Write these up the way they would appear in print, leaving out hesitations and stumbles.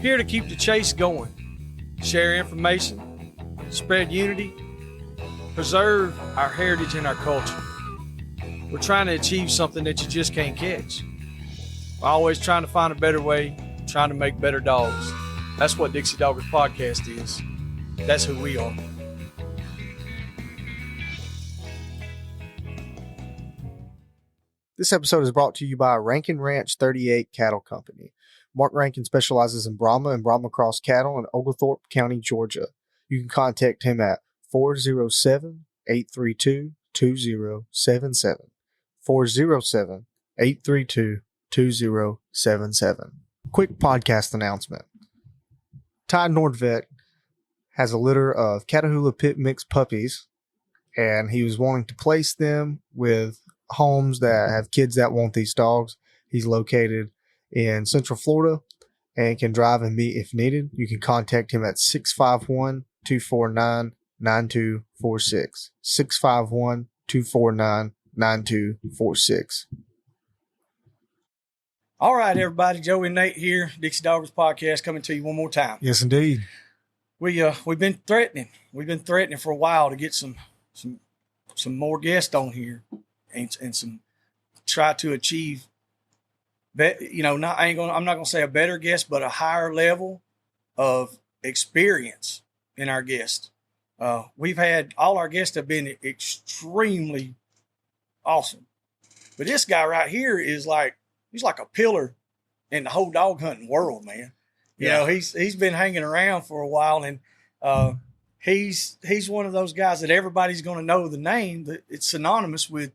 Here to keep the chase going, share information, spread unity, preserve our heritage and our culture. We're trying to achieve something that you just can't catch. We're always trying to find a better way, trying to make better dogs. That's what Dixie Doggers Podcast is. That's who we are. This episode is brought to you by Rankin Ranch 38 Cattle Company. Marc Rankin specializes in Brahma and Brahma Cross cattle in Oglethorpe County, Georgia. You can contact him at 407-832-2077. 407-832-2077. Quick podcast announcement. Ty Nordvet has a litter of Catahoula Pit Mix puppies, and he was wanting to place them with homes that have kids that want these dogs. He's located in Central Florida and can drive and meet if needed. You can contact him at 651-249-9246. 651-249-9246. All right, everybody. Joey and Nate here. Dixie Doggers Podcast coming to you one more time. Yes, indeed. We've been threatening. We've been threatening for a while to get some more guests on here and some try to achieve. I'm not gonna say a better guest, but a higher level of experience in our guests. We've had all our guests have been extremely awesome, but this guy right here is he's like a pillar in the whole dog hunting world, man. You know, he's been hanging around for a while, and he's one of those guys that everybody's going to know the name. That it's synonymous with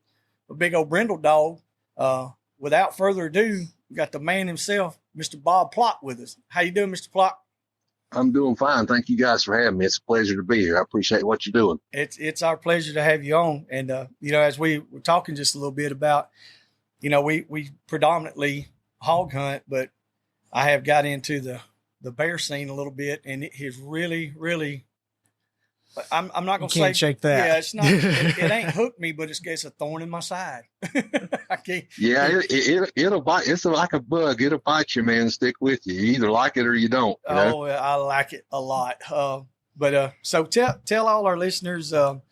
a big old brindle dog. Without further ado, we got the man himself, Mr. Bob Plott, with us. How you doing, Mr. Plott? I'm doing fine. Thank you guys for having me. It's a pleasure to be here. I appreciate what you're doing. It's our pleasure to have you on. And, as we were talking just a little bit about, we predominantly hog hunt, but I have got into the bear scene a little bit, and it has really, really, I'm not going to say. Can't shake that. Yeah, it's not, it ain't hooked me, but it's a thorn in my side. I can't. Yeah, it'll bite. It's like a bug. It'll bite you, man, and stick with you. You either like it or you don't. Oh, I like it a lot. So tell all our listeners, for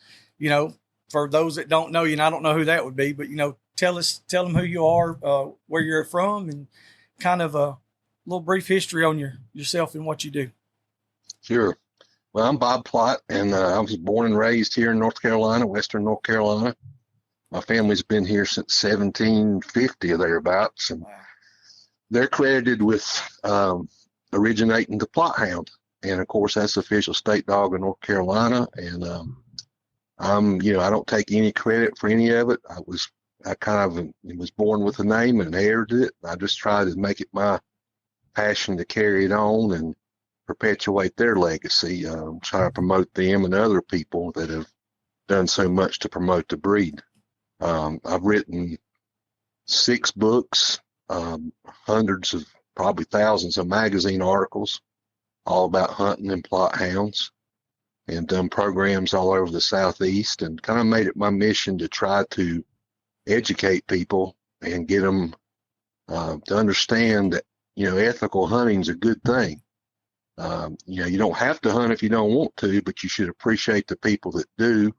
those that don't know you, and I don't know who that would be, but, tell them who you are, where you're from, and kind of a little brief history on yourself and what you do. Sure. Well, I'm Bob Plott, and I was born and raised here in North Carolina, Western North Carolina. My family's been here since 1750 or thereabouts, and they're credited with originating the Plott Hound. And of course, that's the official state dog of North Carolina. And I don't take any credit for any of it. I was born with the name and inherited it. I just try to make it my passion to carry it on and perpetuate their legacy, try to promote them and other people that have done so much to promote the breed. I've written 6 books, hundreds of, probably thousands of magazine articles, all about hunting and Plott hounds, and done programs all over the Southeast, and kind of made it my mission to try to educate people and get them to understand that, ethical hunting is a good thing. You don't have to hunt if you don't want to, but you should appreciate the people that do,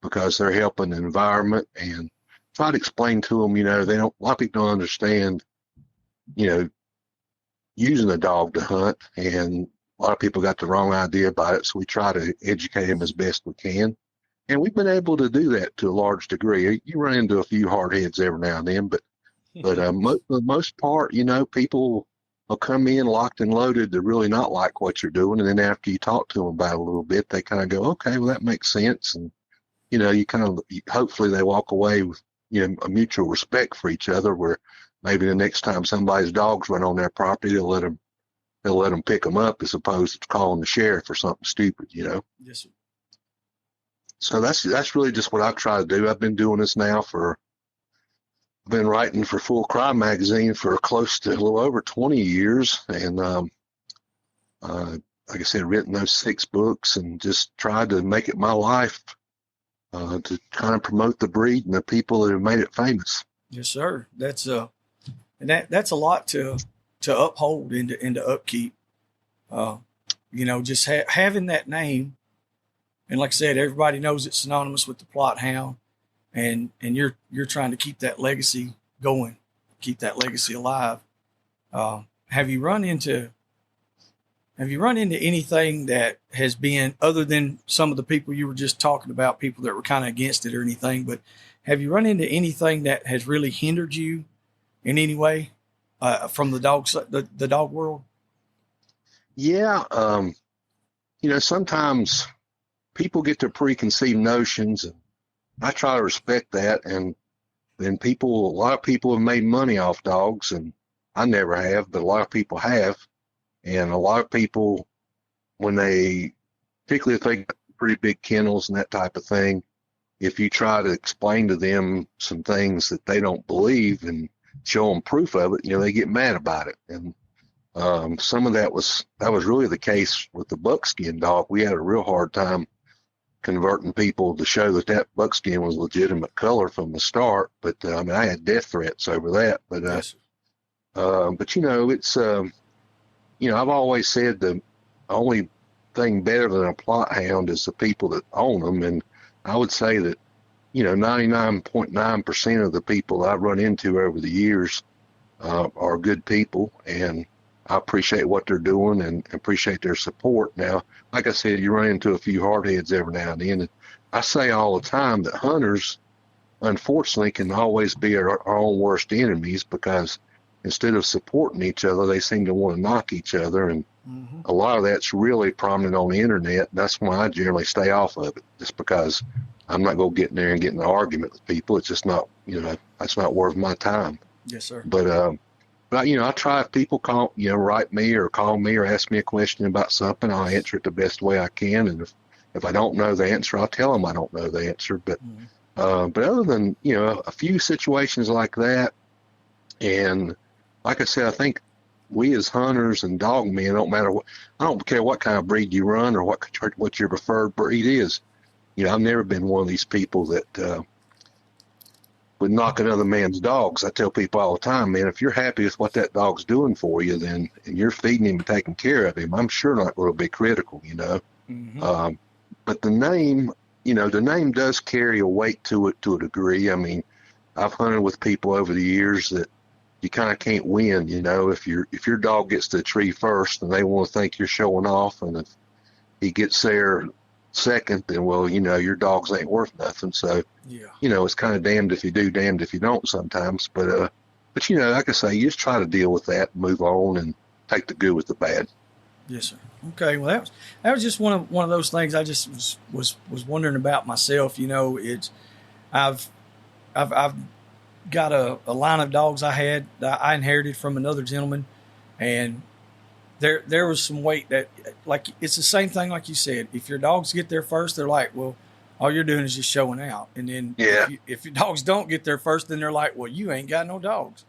because they're helping the environment, and try to explain to them, a lot of people don't understand, using a dog to hunt, and a lot of people got the wrong idea about it. So we try to educate them as best we can. And we've been able to do that to a large degree. You run into a few hard heads every now and then, but for the most part, people will come in locked and loaded to really not like what you're doing. And then after you talk to them about it a little bit, they kind of go, okay, well, that makes sense. And, hopefully they walk away with, a mutual respect for each other, where maybe the next time somebody's dogs run on their property, they'll let them pick them up, as opposed to calling the sheriff or something stupid, Yes, sir. So that's really just what I try to do. I've been doing this now I've been writing for Full Cry magazine for close to a little over 20 years. And, like I said, written those 6 books, and just tried to make it my life, to kind of promote the breed and the people that have made it famous. Yes, sir. That's a lot to uphold and to upkeep. Just having that name. And like I said, everybody knows it's synonymous with the Plott Hound, and you're trying to keep that legacy going, keep that legacy alive. Have you run into anything that has been, other than some of the people you were just talking about, people that were kind of against it or anything, but have you run into anything that has really hindered you in any way from the dog world? Yeah. Sometimes people get their preconceived notions, and I try to respect that. And then a lot of people have made money off dogs, and I never have, but a lot of people have. And a lot of people, particularly if they got pretty big kennels and that type of thing, if you try to explain to them some things that they don't believe and show them proof of it, they get mad about it. And some of that was really the case with the buckskin dog. We had a real hard time converting people to show that buckskin was legitimate color from the start. But I had death threats over that. But Yes. It's I've always said the only thing better than a Plott Hound is the people that own them, and I would say that 99.9% of the people I've run into over the years are good people, and I appreciate what they're doing and appreciate their support. Now, like I said, you run into a few hardheads every now and then. And I say all the time that hunters, unfortunately, can always be our own worst enemies, because instead of supporting each other, they seem to want to knock each other. And a lot of that's really prominent on the internet. That's why I generally stay off of it, just because I'm not going to get in there and get in an argument with people. It's just not, that's not worth my time. Yes, sir. But I try, if people write me or call me or ask me a question about something, I'll answer it the best way I can. And if I don't know the answer, I'll tell them I don't know the answer. But other than, a few situations like that, and like I said, I think we as hunters and dog men, I don't care what kind of breed you run or what your preferred breed is. I've never been one of these people that would knock another man's dogs. I tell people all the time, man, if you're happy with what that dog's doing for you, and you're feeding him and taking care of him, I'm sure not going to be critical, But the name does carry a weight to it to a degree. I mean, I've hunted with people over the years that you kind of can't win, if your dog gets to the tree first and they want to think you're showing off, and if he gets there second, then your dogs ain't worth nothing. So it's kind of damned if you do, damned if you don't sometimes. But like I say, you just try to deal with that, move on, and take the good with the bad. Yes, sir. Okay, well that was just one of those things I just was wondering about myself. It's I've got a line of dogs I inherited from another gentleman, and there was some weight that, like, it's the same thing like you said. If your dogs get there first, they're like, well, all you're doing is just showing out. And then if your dogs don't get there first, then they're like, well, you ain't got no dogs.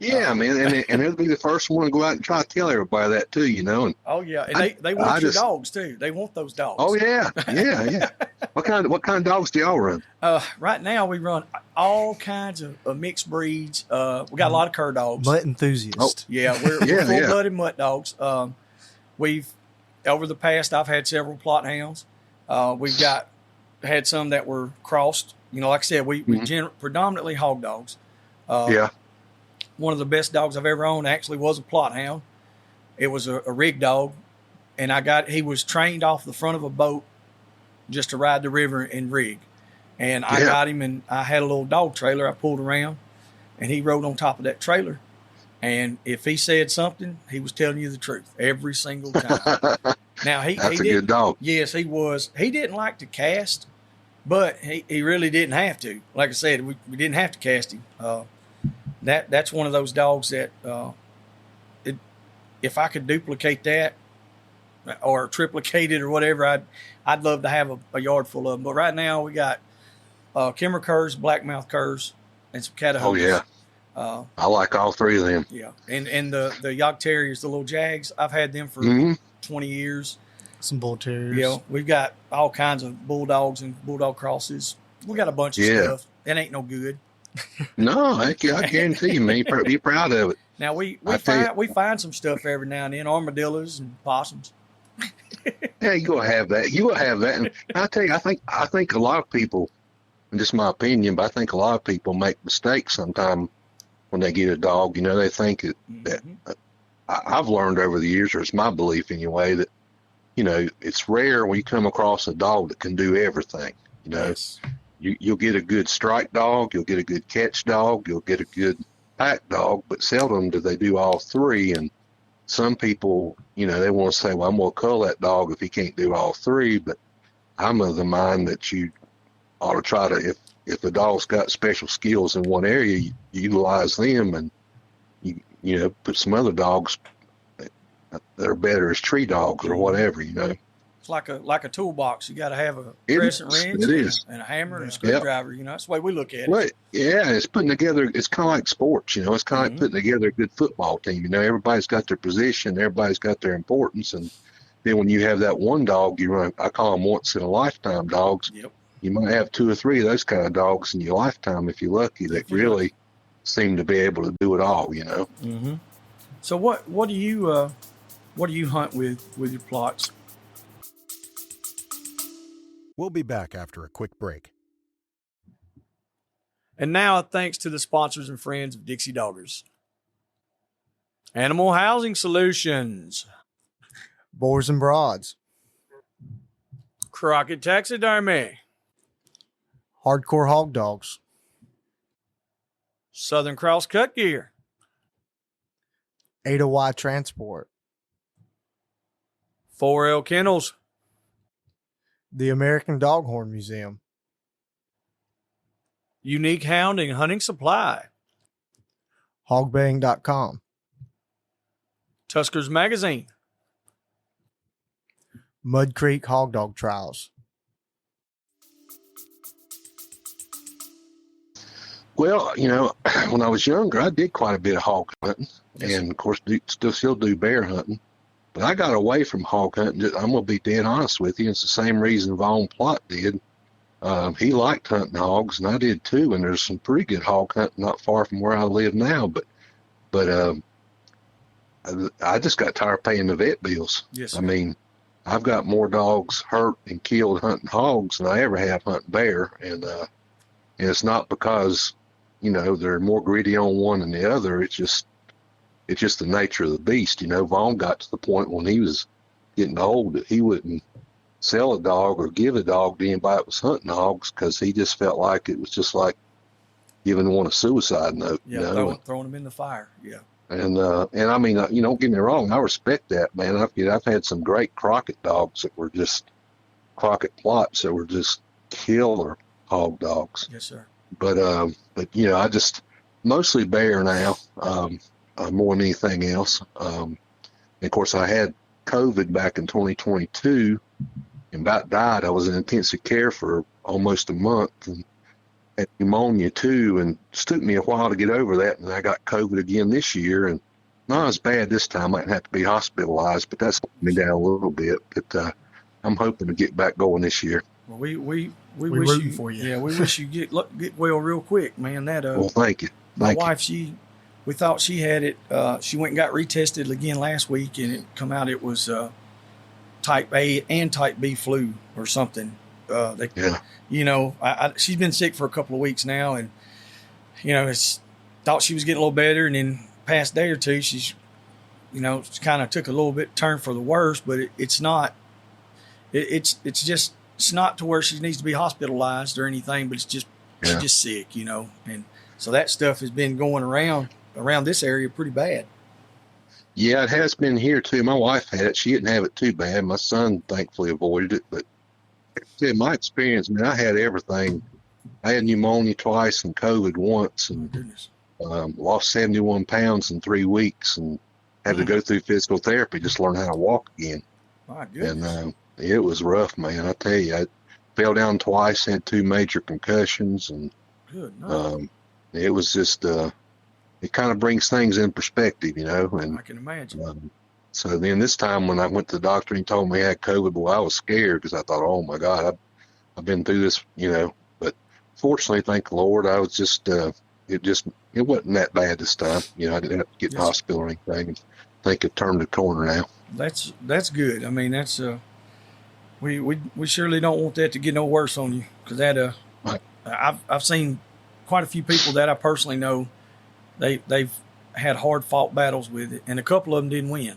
Yeah, man, and they'll be the first one to go out and try to tell everybody that too, And oh yeah, and they want your dogs too. They want those dogs. Oh yeah. What kind of dogs do y'all run? Right now we run all kinds of mixed breeds. We got a lot of cur dogs. Mutt enthusiast. Oh, yeah, we're full-blooded mutt dogs. We've over the past, I've had several Plott Hounds. We've had some that were crossed. Like I said, we predominantly hog dogs. One of the best dogs I've ever owned actually was a Plott Hound. It was a rig dog, and he was trained off the front of a boat just to ride the river and rig. And I got him, and I had a little dog trailer I pulled around, and he rode on top of that trailer. And if he said something, he was telling you the truth every single time. Now that's a good dog. Yes, he was. He didn't like to cast, but he really didn't have to. Like I said, we didn't have to cast him. That's one of those dogs that if I could duplicate that or triplicate it or whatever, I'd love to have a yard full of them. But right now we got Kimmer curs, blackmouth curs, and some Catahoula. Oh yeah, I like all three of them. Yeah, and the York Terriers, the little Jags, I've had them for 20 years. Some bull terriers. We've got all kinds of bulldogs and bulldog crosses. We got a bunch of stuff. It ain't no good. No, I guarantee you, man. Be proud of it. Now we I tell you, we find some stuff every now and then, armadillos and possums. yeah, you gonna have that. You will have that. And I tell you, I think a lot of people, and just my opinion, but I think a lot of people make mistakes sometimes when they get a dog. You know, they think that I've learned over the years, or it's my belief anyway, that, you know, it's rare when you come across a dog that can do everything. You know, Yes. you'll get a good strike dog, you'll get a good catch dog, you'll get a good pack dog, but seldom do they do all three. And some people, you know, they want to say, well, I'm going to cull that dog if he can't do all three. But I'm of the mind that you ought to try to, if the dog's got special skills in one area, you utilize them, and you know, put some other dogs that are better as tree dogs or whatever, you know. It's like a toolbox. You got to have a It crescent is. wrench It is. and a hammer and a screwdriver. You know, that's the way we look at it. Well, yeah, it's putting together, it's kind of like sports, you know, it's kind of like putting together a good football team. You know, everybody's got their position, everybody's got their importance. And then when you have that one dog, you run, I call them once in a lifetime dogs. Yep. You might have 2 or 3 of those kind of dogs in your lifetime, if you're lucky, that really seem to be able to do it all, you know. Mm-hmm. So what do you hunt with your Plotts? We'll be back after a quick break. And now, thanks to the sponsors and friends of Dixie Doggers. Animal Housing Solutions. Boars and Broads. Crockett Taxidermy. Hardcore Hog Dogs. Southern Cross Cut Gear. Ada Y Transport. 4L Kennels. The American Doghorn Museum. Unique Hound and Hunting Supply. Hogbaying.com. Tuskers Magazine. Mud Creek Hog Dog Trials. Well, you know, when I was younger, I did quite a bit of hog hunting, and of course, still do bear hunting. But I got away from hog hunting. I'm gonna be dead honest with you. It's the same reason Bob Plott did. He liked hunting hogs, and I did too. And there's some pretty good hog hunting not far from where I live now. But I just got tired of paying the vet bills. Yes, I mean, I've got more dogs hurt and killed hunting hogs than I ever have hunting bear, and it's not because, you know, they're more greedy on one than the other. It's just the nature of the beast. You know, Vaughn got to the point when he was getting old that he wouldn't sell a dog or give a dog to anybody that was hunting hogs, because he just felt like it was just like giving one a suicide note. Yeah, you know? throwing them in the fire. Yeah. And I mean, you don't get me wrong, I respect that, man. I've had some great Crockett dogs that were just Crockett Plotts that were just killer hog dogs. Yes, sir. But you know, I just mostly bear now, more than anything else. And of course, I had COVID back in 2022 and about died. I was in intensive care for almost a month and had pneumonia too, and it took me a while to get over that. And I got COVID again this year, and not as bad this time. I might have to be hospitalized, but that's slowed me down a little bit. But I'm hoping to get back going this year. Well, we wish rooting you for you. Yeah, we wish you get well real quick, man. That Well, thank you. my wife, we thought she had it. She went and got retested again last week, and it come out it was type A and type B flu or something. You know, she's been sick for a couple of weeks now, and you know, thought she was getting a little better, and then past day or two, she's, you know, kind of took a little bit turn for the worse, but it's not. It's not to where she needs to be hospitalized or anything, but it's just she's just sick, you know, and so that stuff has been going around this area pretty bad. Yeah, it has been here too. My wife had it. She didn't have it too bad. My son thankfully avoided it. But in my experience, man, I had everything. I had pneumonia twice and COVID once, and Goodness. lost 71 pounds in 3 weeks, and had to go through physical therapy just to learn how to walk again. My goodness. And it was rough, man. I tell you, I fell down twice, had 2 major concussions, and Good night. it was just it kind of brings things in perspective, you know. And I can imagine. so then this time when I went to the doctor and he told me I had COVID, well, I was scared because I thought, oh my God, I've been through this, you know. But fortunately, thank the Lord, I was just it wasn't that bad this time. I didn't have to get in the Yes. hospital or anything. I think it turned the corner now. That's good. I mean, that's we surely don't want that to get no worse on you, because that Right. I've seen quite a few people that I personally know, they've had hard fought battles with it, and a couple of them didn't win.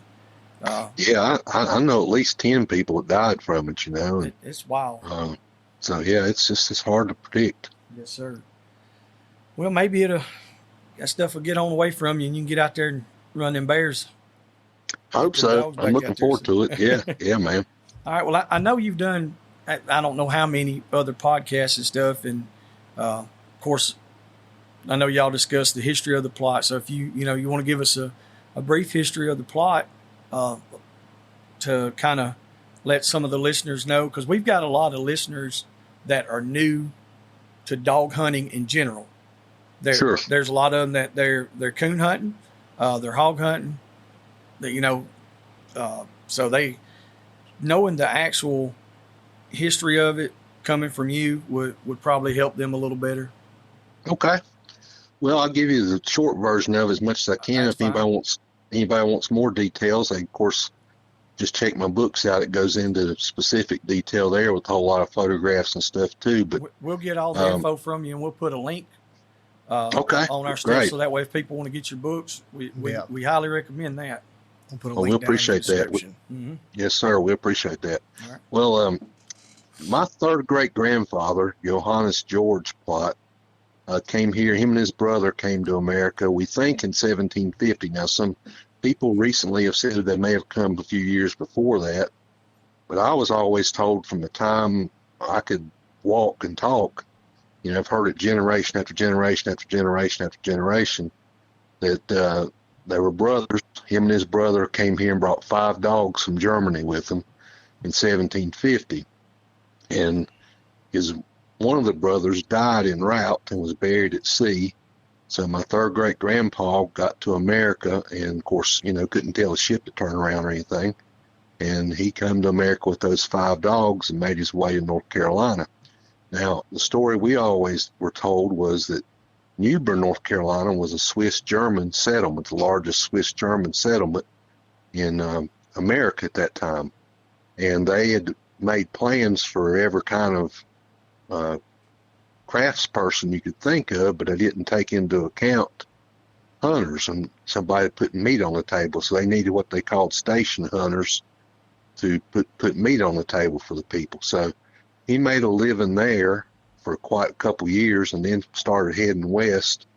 Yeah, I know at least 10 people that died from it, and, It's wild. so yeah, it's hard to predict. Yes, sir. Well, maybe that stuff will get on away from you, and you can get out there and run them bears. I hope Them so. dogs I'm back looking out there. forward to it. Yeah, yeah, man. All right. Well, I know you've done, I don't know how many other podcasts and stuff. And, of course, I know y'all discussed the history of the Plott. So if you want to give us a brief history of the Plott, to kind of let some of the listeners know, because we've got a lot of listeners that are new to dog hunting in general. Sure. There's a lot of them that they're coon hunting, they're hog hunting, so they, knowing the actual history of it coming from you would probably help them a little better. Okay. Well, I'll give you the short version of it as much as I can. That's If anybody wants more details, they of course just check my books out. It goes into specific detail there with a whole lot of photographs and stuff too. But We'll get all the info from you, and we'll put a link okay, on our stuff, great. so that way if people want to get your books, we Yeah. we highly recommend that. We'll put a Well, link we'll down appreciate in the that. description. Mm-hmm. Yes, sir. We appreciate that. All right. Well, my third great grandfather, Johannes George Plott, came here. Him and his brother came to America, we think, in 1750. Now, some people recently have said that they may have come a few years before that, but I was always told from the time I could walk and talk, I've heard it generation after generation after generation after generation, that they were brothers. Him and his brother came here and brought 5 dogs from Germany with them in 1750. And one of the brothers died en route and was buried at sea. So my third great grandpa got to America and, of course, couldn't tell a ship to turn around or anything. And he come to America with those 5 dogs and made his way to North Carolina. Now, the story we always were told was that New Bern, North Carolina was a Swiss-German settlement, the largest Swiss-German settlement in America at that time. And they had made plans for every kind of craftsperson you could think of, but they didn't take into account hunters and somebody putting meat on the table. So they needed what they called station hunters to put meat on the table for the people. So he made a living there for quite a couple years and then started heading west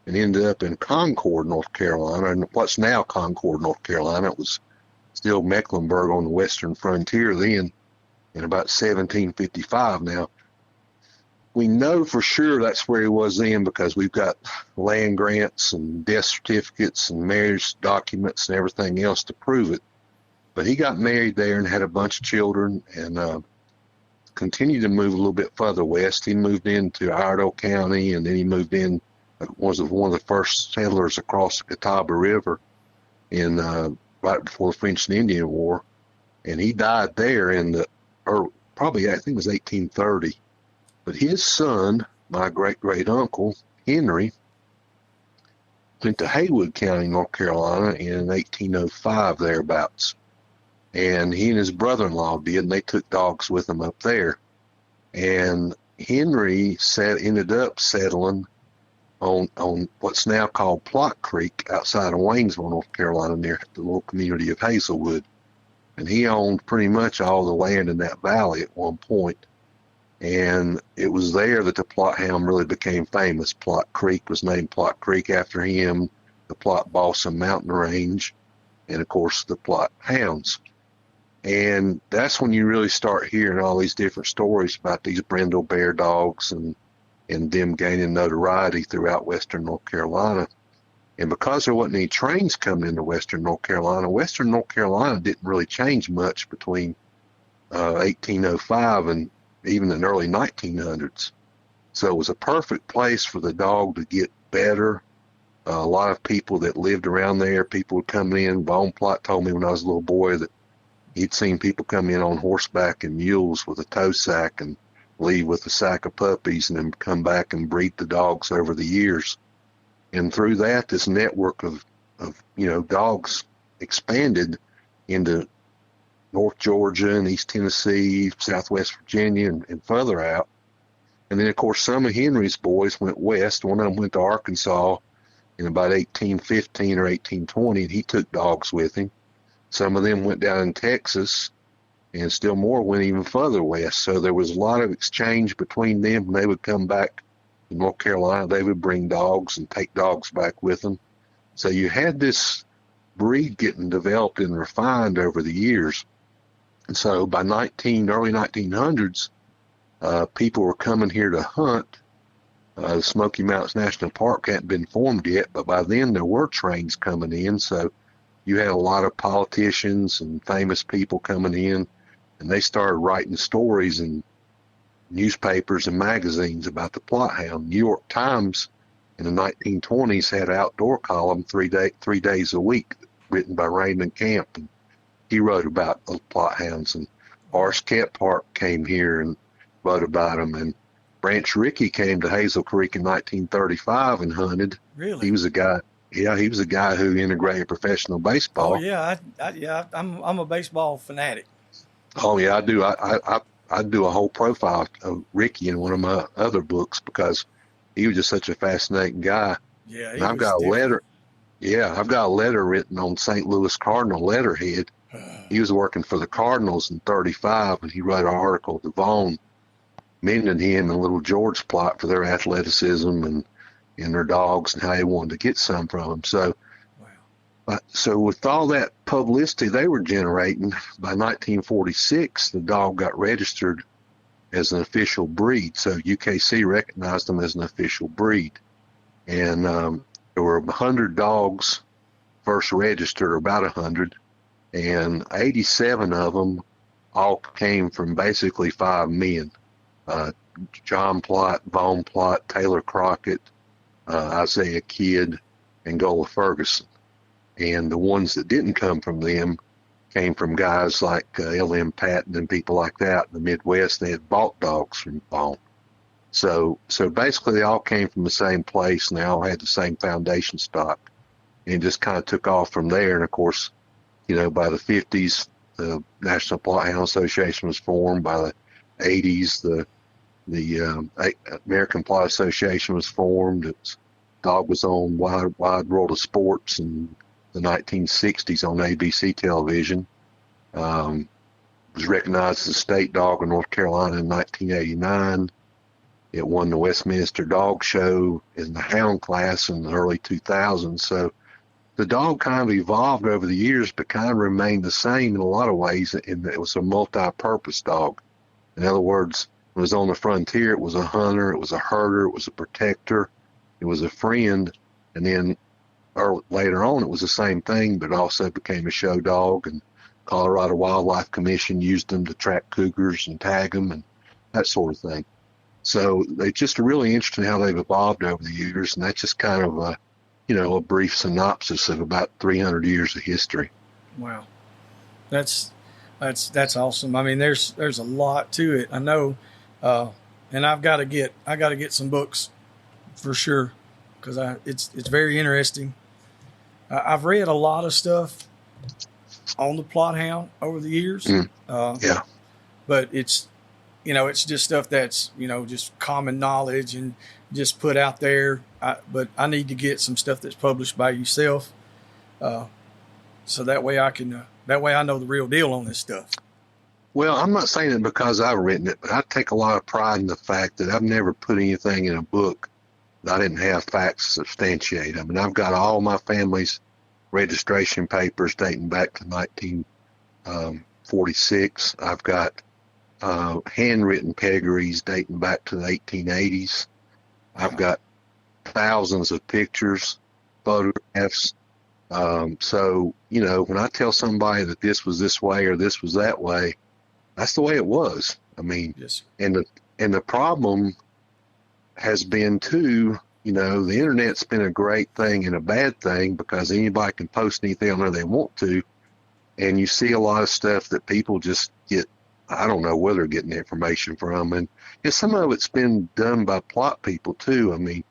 and ended up in Concord, North Carolina, and what's now Concord, North Carolina. It was still Mecklenburg on the western frontier then in about 1755. Now, we know for sure that's where he was then because we've got land grants and death certificates and marriage documents and everything else to prove it. But he got married there and had a bunch of children and continued to move a little bit further west. He moved into Iredell County, and then he moved in, was one of the first settlers across the Catawba River in right before the French and Indian War. And he died there probably, I think it was 1830. But his son, my great-great-uncle, Henry, went to Haywood County, North Carolina in 1805 thereabouts. And he and his brother-in-law did, and they took dogs with them up there. And Henry ended up settling on what's now called Plott Creek outside of Waynesville, North Carolina, near the little community of Hazelwood. And he owned pretty much all the land in that valley at one point. And it was there that the Plott Hound really became famous. Plott Creek was named Plott Creek after him, the Plott Balsam Mountain Range, and of course the Plott Hounds. And that's when you really start hearing all these different stories about these brindle bear dogs and them gaining notoriety throughout western North Carolina. And because there wasn't any trains coming into western North Carolina didn't really change much between 1805 and even in the early 1900s. So it was a perfect place for the dog to get better. A lot of people that lived around there, people would come in. Bob Plott told me when I was a little boy that he'd seen people come in on horseback and mules with a tow sack and leave with a sack of puppies and then come back and breed the dogs over the years. And through that, this network of dogs expanded into North Georgia and East Tennessee, Southwest Virginia, and further out. And then, of course, some of Henry's boys went west. One of them went to Arkansas in about 1815 or 1820, and he took dogs with him. Some of them went down in Texas, and still more went even further west. So there was a lot of exchange between them. When they would come back to North Carolina, they would bring dogs and take dogs back with them. So you had this breed getting developed and refined over the years. And so by early 1900s, people were coming here to hunt. The Smoky Mountains National Park hadn't been formed yet, but by then there were trains coming in. So you had a lot of politicians and famous people coming in, and they started writing stories in newspapers and magazines about the Plott Hound. New York Times in the 1920s had an outdoor column 3 days a week written by Raymond Camp, and he wrote about the Plott Hounds. And Horace Kephart came here and wrote about them, and Branch Rickey came to Hazel Creek in 1935 and hunted. Really? He was a guy. Yeah, he was a guy who integrated professional baseball. Oh yeah, I'm a baseball fanatic. Oh yeah, I do. I do a whole profile of Rickey in one of my other books because he was just such a fascinating guy. Yeah, and I've got a letter. Yeah, I've got a letter written on St. Louis Cardinal letterhead. He was working for the Cardinals in '35, and he wrote an article to Vaughn, mentioning him and little George Plott for their athleticism and their dogs and how they wanted to get some from them. So, so with all that publicity they were generating, by 1946, the dog got registered as an official breed. So UKC recognized them as an official breed. And there were 100 dogs first registered, or about 100, and 87 of them all came from basically 5 men. John Plott, Vaughn Plott, Taylor Crockett, Isaiah Kidd, and Gola Ferguson. And the ones that didn't come from them came from guys like L.M. Patton and people like that. In the Midwest, they had bought dogs from Vaughn. So basically they all came from the same place, and they all had the same foundation stock. And it just kind of took off from there. And, of course, by the 50s, the National Plott Hound Association was formed. By the 80s, the American Plott Association was formed. Dog was on Wide World of Sports in the 1960s on ABC television. Was recognized as a state dog in North Carolina in 1989. It won the Westminster Dog Show in the hound class in the early 2000s. So the dog kind of evolved over the years, but kind of remained the same in a lot of ways, in that it was a multi-purpose dog. In other words, when it was on the frontier, it was a hunter, it was a herder, it was a protector, it was a friend, and then later on it was the same thing, but also became a show dog, and Colorado Wildlife Commission used them to track cougars and tag them and that sort of thing. So it's just really interesting how they've evolved over the years, and that's just kind of a brief synopsis of about 300 years of history. Wow, that's awesome. I mean, there's a lot to it. I know, and I got to get some books for sure, because it's very interesting. I've read a lot of stuff on the Plott Hound over the years. Yeah, but it's just stuff that's just common knowledge and just put out there. But I need to get some stuff that's published by yourself, so that way I know the real deal on this stuff. Well, I'm not saying it because I've written it, but I take a lot of pride in the fact that I've never put anything in a book that I didn't have facts to substantiate. I mean, I've got all my family's registration papers dating back to 1946. I've got handwritten pedigrees dating back to the 1880s. I've got thousands of pictures, photographs. So, when I tell somebody that this was this way or this was that way, that's the way it was. I mean, yes. And the problem has been too, the internet's been a great thing and a bad thing, because anybody can post anything on there they want to. And you see a lot of stuff that people just get, I don't know where they're getting the information from. And some of it's been done by Plott people too. I mean,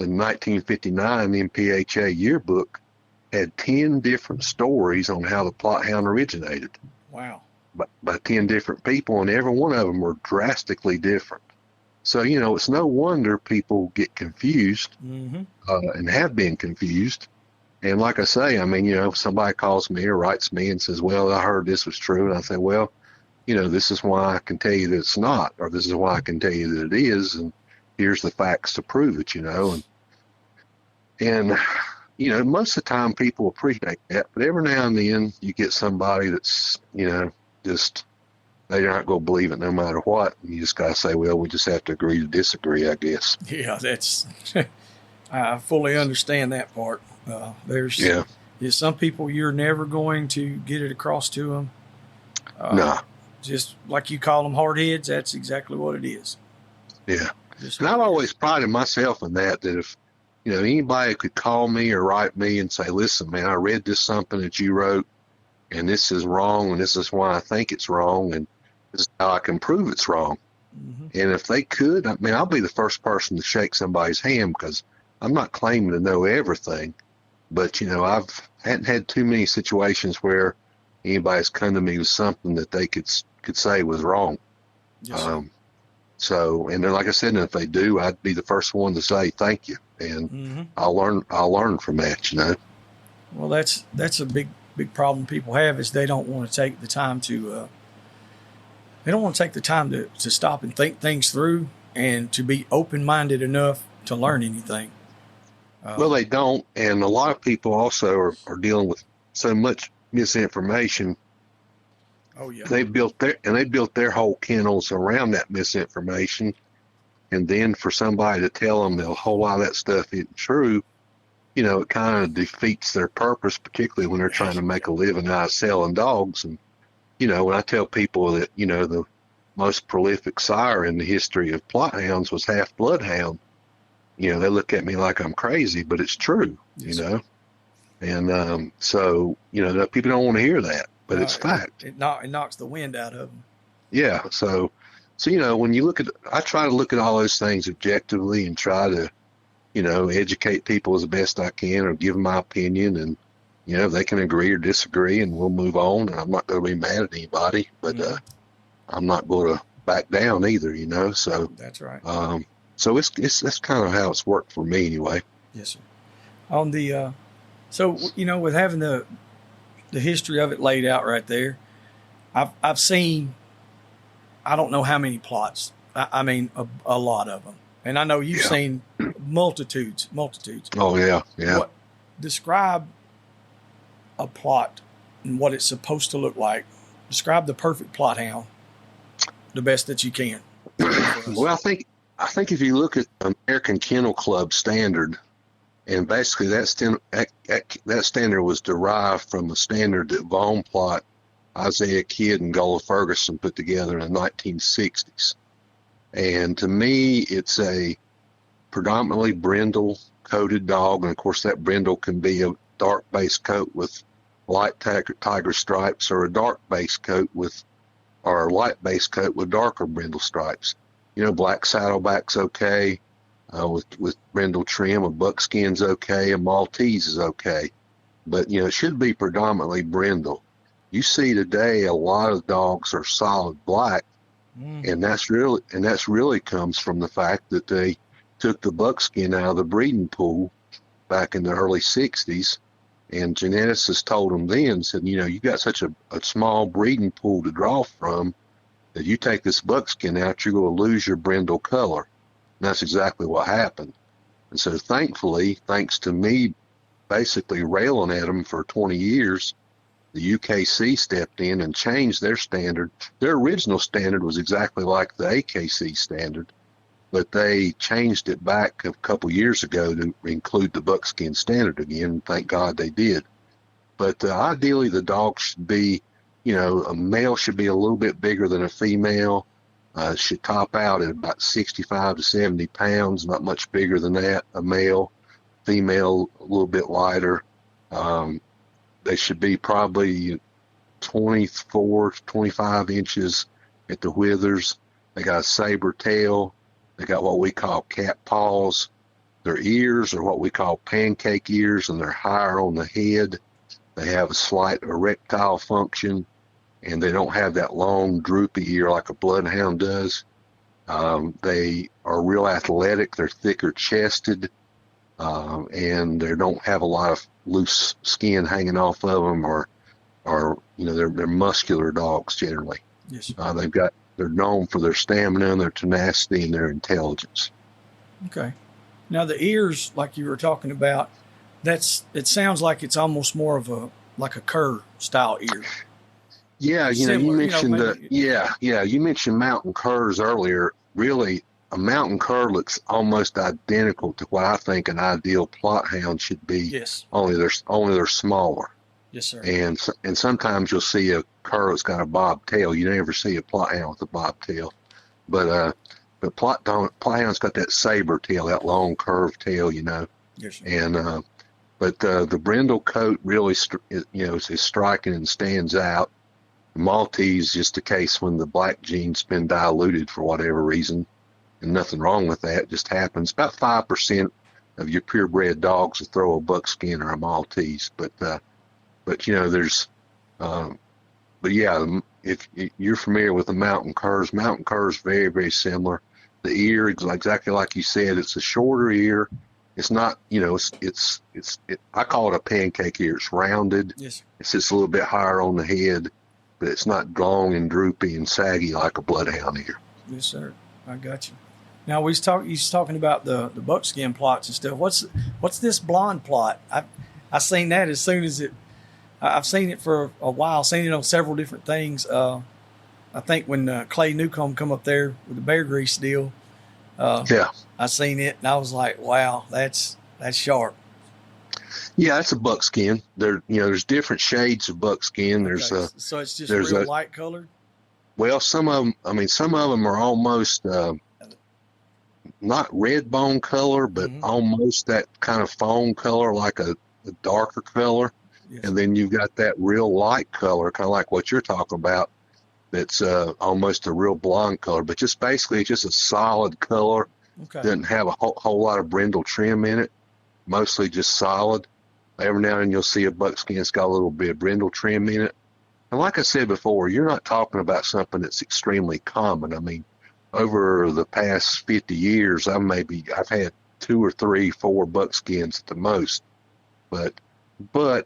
in 1959, the MPHA yearbook had 10 different stories on how the Plott Hound originated. Wow. By 10 different people, and every one of them were drastically different. So, it's no wonder people get confused and have been confused. And like I say, I mean, if somebody calls me or writes me and says, well, I heard this was true. And I say, well, this is why I can tell you that it's not, or this is why I can tell you that it is. And here's the facts to prove it, And most of the time people appreciate that. But every now and then you get somebody that's, just they're not going to believe it no matter what. And you just got to say, well, we just have to agree to disagree, I guess. Yeah, that's I fully understand that part. There's some people you're never going to get it across to them. No. Just like you call them hard heads, that's exactly what it is. Yeah. And I've always prided myself in that if, anybody could call me or write me and say, listen, man, I read this something that you wrote, and this is wrong, and this is why I think it's wrong, and this is how I can prove it's wrong. And if they could, I mean, I'll be the first person to shake somebody's hand, because I'm not claiming to know everything. But, I hadn't had too many situations where anybody's come to me with something that they could say was wrong. Yes, so, and then, like I said, if they do, I'd be the first one to say thank you, and I'll learn from that. Well, that's a big problem people have, is they don't want to take the time to stop and think things through, and to be open-minded enough to learn anything. Well, they don't, and a lot of people also are dealing with so much misinformation. Oh yeah. They built their whole kennels around that misinformation, and then for somebody to tell them that a whole lot of that stuff isn't true, it kind of defeats their purpose, particularly when they're trying to make a living out of selling dogs. And when I tell people that the most prolific sire in the history of Plott Hounds was half bloodhound, they look at me like I'm crazy, but it's true. Yes. And so people don't want to hear that, but it's fact. It knocks the wind out of them. Yeah. So when you I try to look at all those things objectively and try to educate people as best I can, or give them my opinion, and they can agree or disagree, and we'll move on. And I'm not going to be mad at anybody, but I'm not going to back down either. So that's right. So that's kind of how it's worked for me anyway. Yes, sir. On the with having the history of it laid out right there, I've seen, I don't know how many Plotts. I mean a lot of them, and I know you've seen multitudes. Oh yeah. Describe a Plott and what it's supposed to look like. Describe the perfect Plott Hound the best that you can. Well, I think if you look at the American Kennel Club standard, and basically that standard was derived from a standard that Bob Plott, Isaiah Kidd, and Gola Ferguson put together in the 1960s. And to me, it's a predominantly brindle coated dog, and of course that brindle can be a dark base coat with light tiger stripes, or a dark base coat or a light base coat with darker brindle stripes. Black saddleback's okay, with brindle trim. A buckskin's okay. A Maltese is okay, but it should be predominantly brindle. You see today a lot of dogs are solid black, and that's really comes from the fact that they took the buckskin out of the breeding pool back in the early 60s, and geneticists told them then, said, you got such a small breeding pool to draw from, that you take this buckskin out, you're going to lose your brindle color. And that's exactly what happened. And so thankfully, thanks to me basically railing at them for 20 years, the UKC stepped in and changed their standard. Their original standard was exactly like the AKC standard, but they changed it back a couple years ago to include the buckskin standard again. Thank God they did. But ideally, the dog should be, a male should be a little bit bigger than a female. Should top out at about 65 to 70 pounds, not much bigger than that. A male, female, a little bit lighter. They should be probably 24 to 25 inches at the withers. They got a saber tail. They got what we call cat paws. Their ears are what we call pancake ears, and they're higher on the head. They have a slight erectile function, and they don't have that long, droopy ear like a bloodhound does. They are real athletic. They're thicker chested, and they don't have a lot of loose skin hanging off of them, or they're muscular dogs generally. Yes. They're known for their stamina and their tenacity and their intelligence. Okay. Now the ears, like you were talking about, it sounds like it's almost more of a cur style ear. Yeah, you mentioned you mentioned mountain curs earlier. Really, a mountain cur looks almost identical to what I think an ideal Plott hound should be. Yes. Only they're smaller. Yes, sir. And sometimes you'll see a cur that's got a bobtail. You never see a Plott hound with a bobtail, but Plott hound's got that saber tail, that long curved tail, Yes, sir. And but the brindle coat really is striking and stands out. The Maltese, just a case when the black gene's been diluted for whatever reason, and nothing wrong with that. It just happens. About 5% of your purebred dogs will throw a buckskin or a Maltese, but there's, but yeah, if you're familiar with the mountain curs very, very similar. The ear, exactly like you said, it's a shorter ear. It's not, I call it a pancake ear. It's rounded. Yes. It's just a little bit higher on the head, but it's not long and droopy and saggy like a bloodhound ear. Yes, sir. I got you. Now he's talking about the buckskin Plotts and stuff. What's this blonde Plott? I seen that as soon as I've seen it for a while. Seen it on several different things. I think when Clay Newcomb come up there with the bear grease deal, I seen it and I was like, wow, that's sharp. Yeah, it's a buckskin. There's different shades of buckskin. Okay. So it's just real light colored. Well, some of them are almost not red bone color, but almost that kind of fawn color, like a darker color. Yes. And then you've got that real light color, kind of like what you're talking about. That's almost a real blonde color, but just basically just a solid color. Okay. Doesn't have a whole lot of brindle trim in it. Mostly just solid. Every now and then you'll see a buckskin that's got a little bit of brindle trim in it. And like I said before, you're not talking about something that's extremely common. I mean, over the past 50 years, I've had 2 or 3, 4 buckskins at the most, but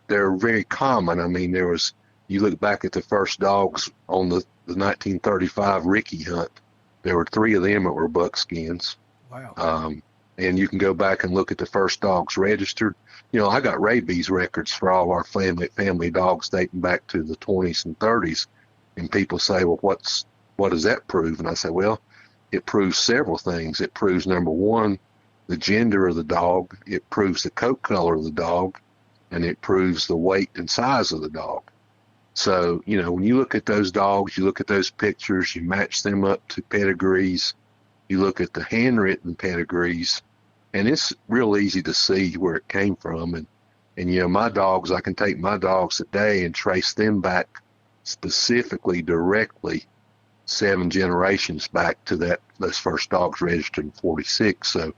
they're very common. I mean, you look back at the first dogs on the 1935 Ricky hunt, there were 3 of them that were buckskins. Wow. And you can go back and look at the first dogs registered. I got rabies records for all our family dogs dating back to the 20s and 30s. And people say, well, what does that prove? And I say, well, it proves several things. It proves, number one, the gender of the dog. It proves the coat color of the dog. And it proves the weight and size of the dog. So, when you look at those dogs, you look at those pictures, you match them up to pedigrees, you look at the handwritten pedigrees, and it's real easy to see where it came from. And my dogs, I can take my dogs today and trace them back specifically, directly, 7 generations back to those first dogs registered in 46. So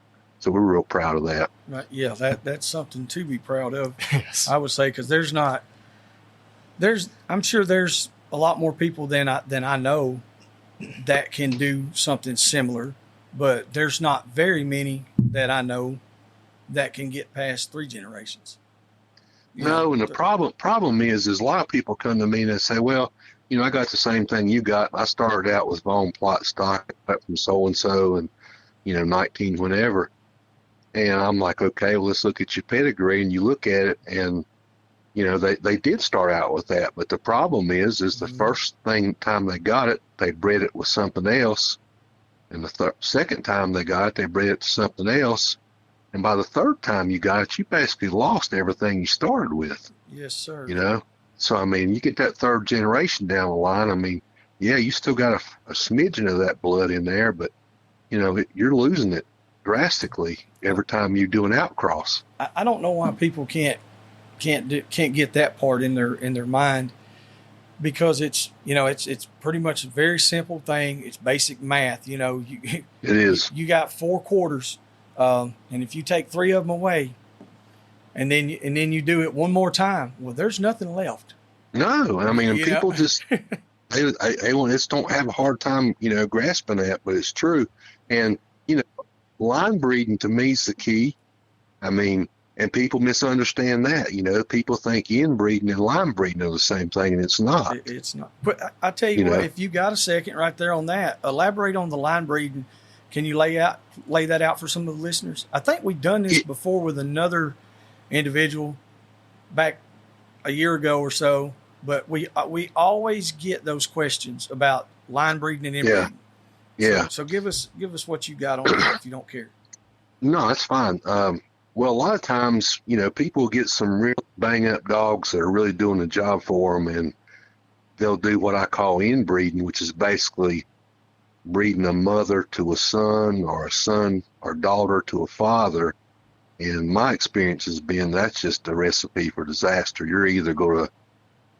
we're real proud of that. Right. Yeah, that's something to be proud of. Yes. I would say, because I'm sure there's a lot more people than I know that can do something similar, but there's not very many that I know that can get past 3 generations. No, and the problem is a lot of people come to me and they say, well, I got the same thing you got. I started out with Bob Plott stock from so-and-so and, 19 whenever. And I'm like, okay, well, let's look at your pedigree. And you look at it and, they did start out with that. But the problem is the first time they got it, they bred it with something else. And the second time they got it, they bred it to something else. And by the third time you got it, you basically lost everything you started with. Yes, sir. So, I mean, you get that third generation down the line. I mean, yeah, you still got a smidgen of that blood in there, but, you're losing it drastically every time you do an outcross. I don't know why people can't get that part in their mind, because it's pretty much a very simple thing. It's basic math. It is. You got 4 quarters And if you take 3 of them away, and then you do it one more time, well, there's nothing left. No, I mean, You people know? just they just don't have a hard time, grasping that, but it's true. And line breeding to me is the key. I mean, and people misunderstand that. People think inbreeding and line breeding are the same thing, and it's not. It's not. But I tell you what, if you got a second right there on that, elaborate on the line breeding. Can you lay that out for some of the listeners? I think we've done this before with another individual back a year ago or so, but we always get those questions about line breeding and inbreeding. Yeah. So give us what you got on that if you don't care. No, that's fine. Well, a lot of times, people get some real bang up dogs that are really doing the job for them, and they'll do what I call inbreeding, which is basically breeding a mother to a son or a son or daughter to a father. And my experience has been that's just a recipe for disaster. You're either going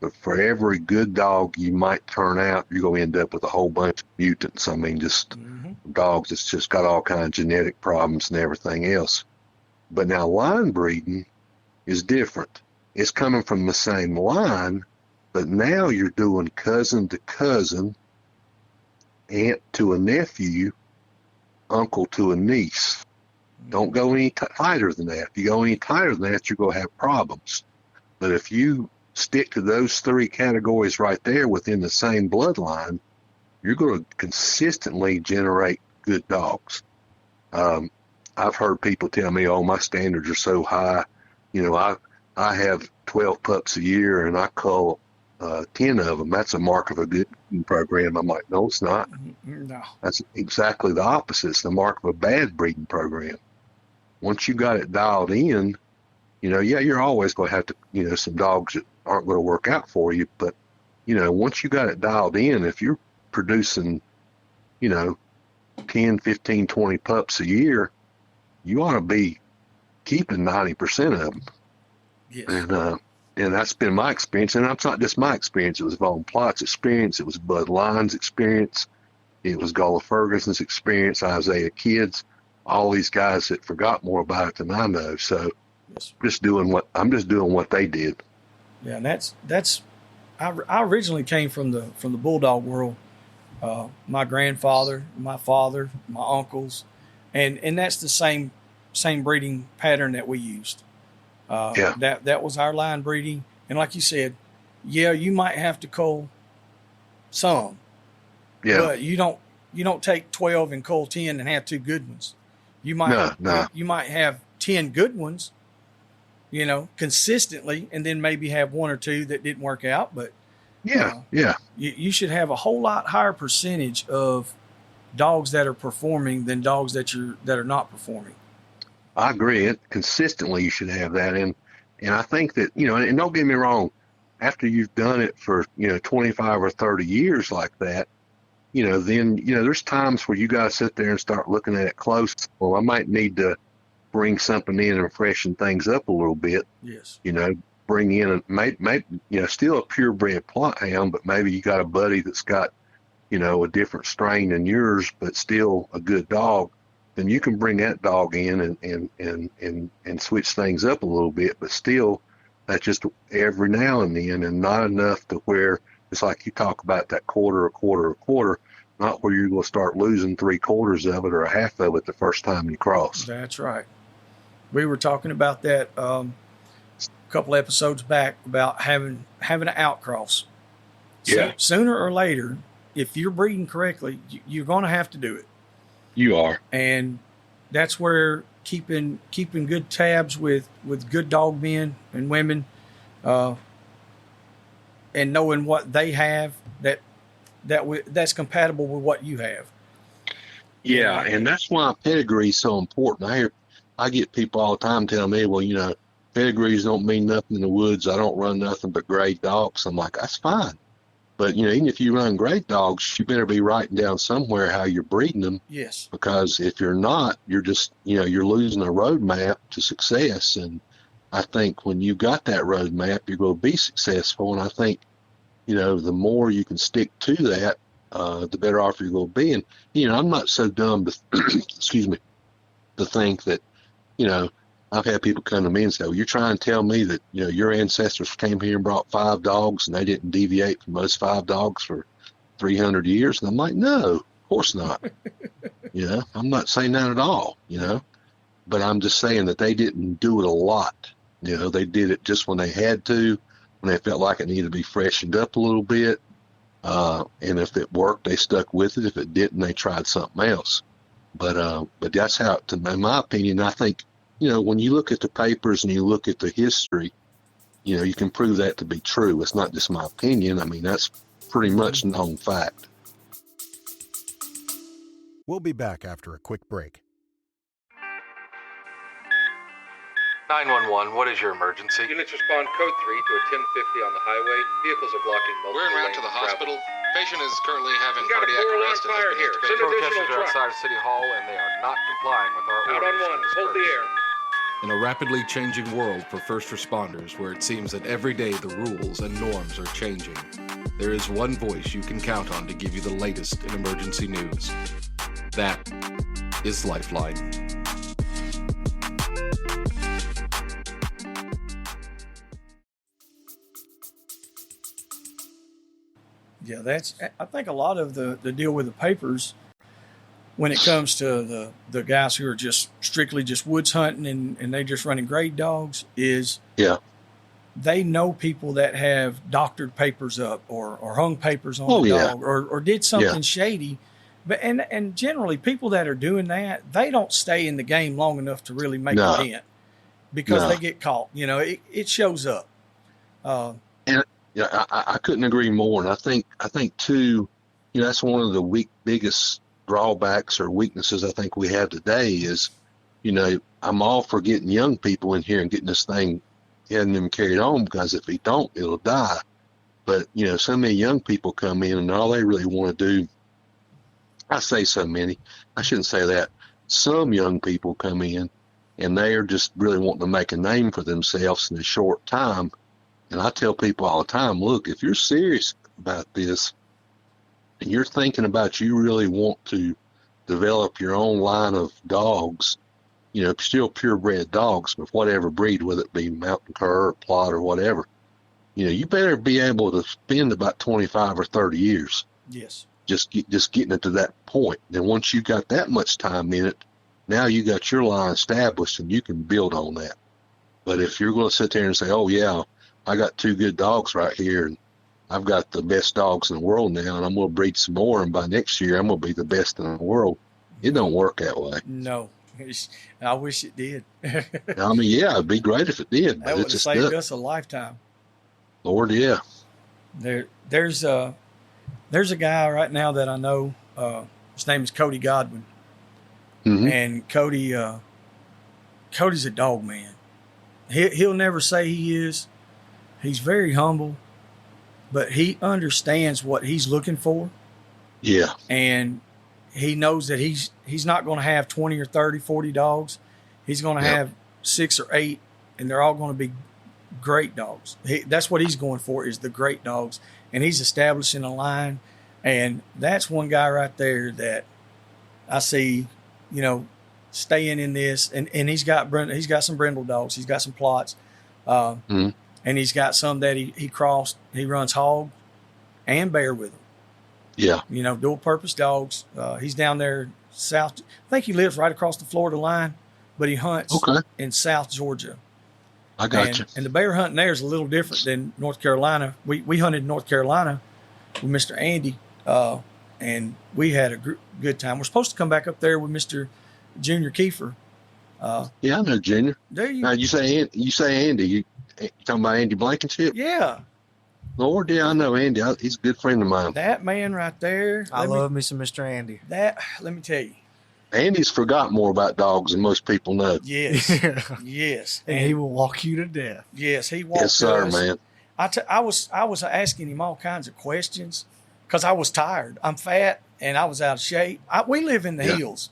to, for every good dog you might turn out, you're going to end up with a whole bunch of mutants. I mean, just dogs that's just got all kinds of genetic problems and everything else. But now line breeding is different. It's coming from the same line, but now you're doing cousin to cousin, aunt to a nephew, uncle to a niece. Don't go any tighter than that. If you go any tighter than that, you're going to have problems. But if you stick to those 3 categories right there within the same bloodline, you're going to consistently generate good dogs. I've heard people tell me, oh, my standards are so high. I have 12 pups a year and I cull 10 of them. That's a mark of a good program. I'm like, no, it's not. No. That's exactly the opposite. It's the mark of a bad breeding program. Once you got it dialed in, you're always going to have to, some dogs that aren't going to work out for you. But, once you got it dialed in, if you're producing, 10, 15, 20 pups a year, you ought to be keeping 90% of them. Yes. And that's been my experience. And that's not just my experience. It was Von Plott's experience. It was Bud Lyons' experience. It was Gullah Ferguson's experience, Isaiah Kidd's, all these guys that forgot more about it than I know. So I'm just doing what they did. Yeah, and that's I originally came from the bulldog world. My grandfather, my father, my uncles, and that's the same breeding pattern that we used. That was our line breeding. And like you said, you might have to cull some. Yeah. But you don't take 12 and cull 10 and have 2 good ones. You might have 10 good ones, consistently, and then maybe have 1 or 2 that didn't work out. But you should have a whole lot higher percentage of dogs that are performing than dogs that are not performing. I agree. Consistently, you should have that. And I think that, and don't get me wrong, after you've done it for, 25 or 30 years like that, then, there's times where you got to sit there and start looking at it close. Well, I might need to bring something in and freshen things up a little bit. Yes. Bring in still a purebred Plott Hound, but maybe you got a buddy that's got, a different strain than yours, but still a good dog. Then you can bring that dog in and switch things up a little bit, but still that's just every now and then, and not enough to where it's like you talk about that quarter, not where you're going to start losing 3/4 of it or a half of it the first time you cross. That's right. We were talking about that a couple episodes back about having an outcross. Yeah. So sooner or later, if you're breeding correctly, you're going to have to do it. You are. And that's where keeping good tabs with good dog men and women, and knowing what they have that's compatible with what you have. Yeah, and that's why pedigree is so important. I get people all the time telling me, well, pedigrees don't mean nothing in the woods. I don't run nothing but great dogs. I'm like, that's fine. But, even if you run great dogs, you better be writing down somewhere how you're breeding them. Yes. Because if you're not, you're just, you're losing a roadmap to success. And I think when you got that roadmap, you're going to be successful. And I think, the more you can stick to that, the better off you're going to be. And, I'm not so dumb to, excuse me, to think that, I've had people come to me and say, well, you're trying to tell me that, your ancestors came here and brought 5 dogs and they didn't deviate from those 5 dogs for 300 years. And I'm like, no, of course not. I'm not saying that at all, but I'm just saying that they didn't do it a lot. They did it just when they had to, when they felt like it needed to be freshened up a little bit. And if it worked, they stuck with it. If it didn't, they tried something else. But that's how, in my opinion, I think, when you look at the papers and you look at the history, you can prove that to be true. It's not just my opinion. I mean, that's pretty much known fact. We'll be back after a quick break. 911, what is your emergency? Units respond code 3 to a 1050 on the highway. Vehicles are blocking multiple We're en route lanes to the of travel. hospital. Patient is currently having We've got a cardiac four-alarm arrest and has fire been here. intubated. Send additional Protesters are truck. outside of City Hall and they are not complying with our Out orders. on one, to hold the disperse. air. In a rapidly changing world for first responders where it seems that every day the rules and norms are changing, there is one voice you can count on to give you the latest in emergency news. That is Lifeline. Yeah, I think a lot of the deal with the papers when it comes to the guys who are just strictly just woods hunting and they just running grade dogs is they know people that have doctored papers up or hung papers on the dog or did something shady. But and generally people that are doing that, they don't stay in the game long enough to really make a dent because they get caught. It shows up. I couldn't agree more. And I think too, that's one of the biggest drawbacks or weaknesses I think we have today is, I'm all for getting young people in here and getting this thing, getting them carried on, because if they don't, it'll die. But, so many young people come in and all they really want to do, I say so many, I shouldn't say that. Some young people come in and they are just really wanting to make a name for themselves in a short time. And I tell people all the time, look, if you're serious about this and you're thinking about you really want to develop your own line of dogs, still purebred dogs, but whatever breed, whether it be mountain cur or Plott or whatever, you better be able to spend about 25 or 30 years. Yes. Just getting it to that point. Then once you got that much time in it, now you got your line established and you can build on that. But if you're going to sit there and say, oh, yeah, I got 2 good dogs right here, and I've got the best dogs in the world now, and I'm going to breed some more, and by next year I'm going to be the best in the world. It don't work that way. No. I wish it did. I mean, yeah, it'd be great if it did, but That it would have just saved doesn't. us a lifetime. Lord, yeah. There's a guy right now that I know. His name is Cody Godwin, and Cody's a dog man. He'll never say he is. He's very humble, but he understands what he's looking for. Yeah. And he knows that he's not going to have 20 or 30, 40 dogs. He's going to have 6 or 8, and they're all going to be great dogs. That's what he's going for, is the great dogs. And he's establishing a line. And that's one guy right there that I see, staying in this. And he's got some Brindle dogs. He's got some Plotts. And he's got some that he crossed. He runs hog and bear with them. Yeah. Dual purpose dogs. He's down there south. I think he lives right across the Florida line, but he hunts in South Georgia. I got you. And the bear hunting there is a little different than North Carolina. We hunted in North Carolina with Mr. Andy, and we had a good time. We're supposed to come back up there with Mr. Junior Kiefer. Yeah, I know Junior. There you Now you say Andy. You talking about Andy Blankenship? Yeah. Lord, yeah, I know Andy. He's a good friend of mine. That man right there. I love me some Mr. Andy. Let me tell you. Andy's forgot more about dogs than most people know. Yes. Yes. And he will walk you to death. Yes, he walked Yes, sir, us. man. I was asking him all kinds of questions because I was tired. I'm fat and I was out of shape. We live in the hills.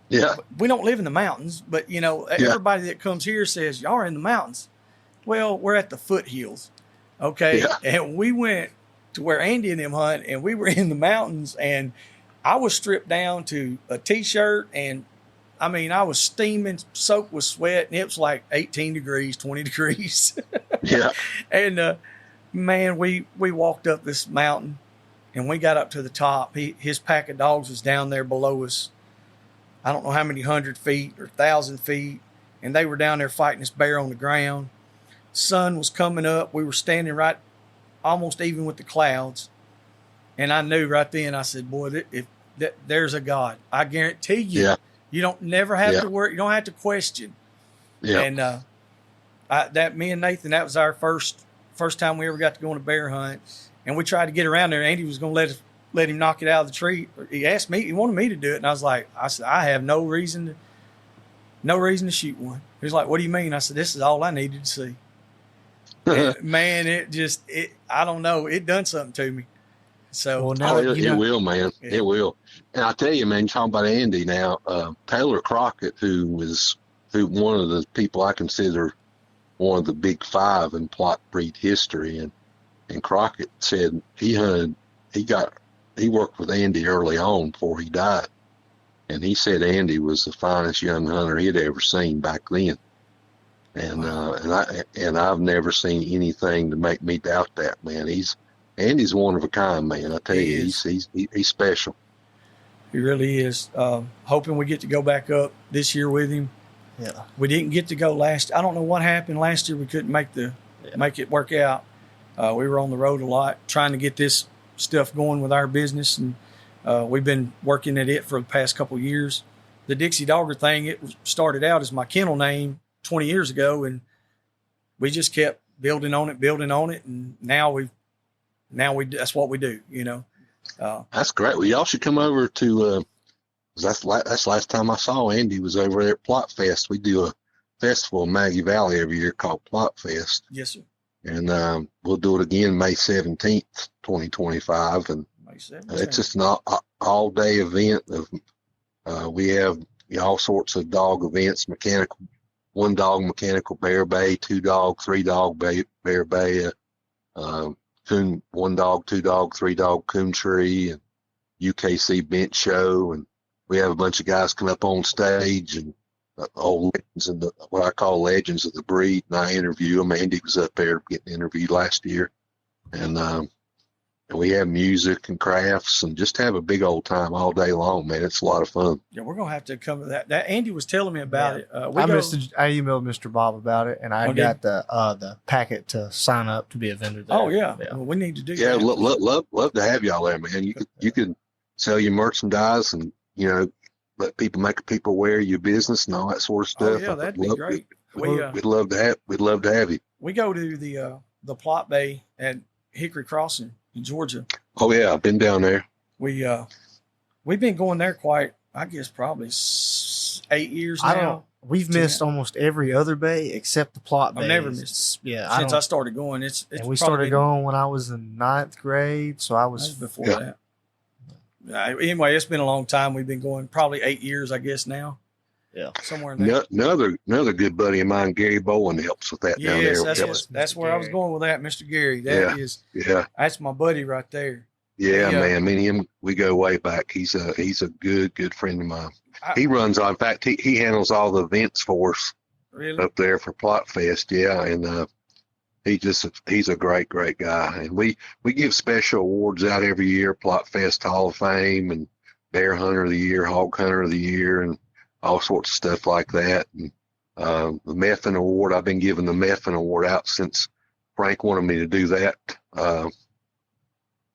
Yeah. We don't live in the mountains, but everybody that comes here says y'all are in the mountains. Well, we're at the foothills. Okay. Yeah. And we went to where Andy and them hunt, and we were in the mountains, and I was stripped down to a t-shirt and I mean, I was steaming, soaked with sweat, and it was like 18 degrees, 20 degrees. Yeah. And man, we walked up this mountain, and we got up to the top. His pack of dogs was down there below us. I don't know how many 100 feet or 1,000 feet, and they were down there fighting this bear on the ground. Sun was coming up. We were standing right almost even with the clouds, and I knew right then. I said, "Boy, there's a God. I guarantee you. Yeah. You don't never have to worry. You don't have to question." Yeah. And me and Nathan, that was our first time we ever got to go on a bear hunt, and we tried to get around there. Andy was going to let him knock it out of the tree. He asked me, he wanted me to do it, and I said, I have no reason to shoot one. He was like, "What do you mean?" I said, "This is all I needed to see." And, man, I don't know, it done something to me. So Well, now it will, man. Yeah. It will. And I tell you, man, talking about Andy now, Taylor Crockett, who one of the people I consider one of the big five in Plott breed history, and Crockett said he worked with Andy early on before he died, and he said Andy was the finest young hunter he'd ever seen back then. And I've never seen anything to make me doubt that, man. Andy's one of a kind, man. I tell you, he's special. he really is. Hoping we get to go back up this year with him. Yeah. We didn't get to go last. I don't know what happened last year. We couldn't make it work out. We were on the road a lot trying to get this stuff going with our business, and we've been working at it for the past couple of years. The Dixie Dogger thing, it started out as my kennel name 20 years ago, and we just kept building on it, and now we that's what we do, you know. That's great. Well, y'all should come over to. That's the last time I saw Andy was over there at Plott Fest. We do a festival in Maggie Valley every year called Plott Fest. Yes, sir. And we'll do it again May 17th, 2025. And May 17th. it's just an all-day event. We have all sorts of dog events, mechanical, 1-dog mechanical bear bay, 2-dog, 3-dog bear bay, coon, 1-dog, 2-dog, 3-dog coon tree, and UKC bench show. And we have a bunch of guys come up on stage, and old legends and what I call legends of the breed, and I interview them. Andy was up there getting interviewed last year, and we have music and crafts and just have a big old time all day long, man. It's a lot of fun. Yeah, we're gonna have to come to that. That Andy was telling me about it. I emailed Mr. Bob about it, and I got the packet to sign up to be a vendor there. Oh yeah. Well, we need to do Yeah, that. love to have y'all there, man. You could sell your merchandise and let people wear your business and all that sort of stuff. Oh yeah, that'd be great. We'd love to have you. We go to the Plott Bay at Hickory Crossing in Georgia. Oh yeah, I've been down there. We've been going there probably 8 years now. We've missed almost every other bay except the Plott Bay. I've never missed. Yeah, since I started going. It's and we started going when I was in 9th grade, so I was before that. Anyway, it's been a long time. We've been going probably 8 years, I guess now. Yeah, somewhere in there. Another good buddy of mine, Gary Bowen, helps with that down there. Yes, that's where I was going with that, Mr. Gary. That's my buddy right there. Yeah, man. Me and him, we go way back. He's a good friend of mine. He runs in fact, he handles all the events for us. Really? Up there for Plott Fest, yeah, and he's a great guy, and we give special awards out every year, Plott Fest Hall of Fame and Bear Hunter of the Year, Hog Hunter of the Year, and all sorts of stuff like that. And the Meffin Award, I've been giving the Meffin Award out since Frank wanted me to do that.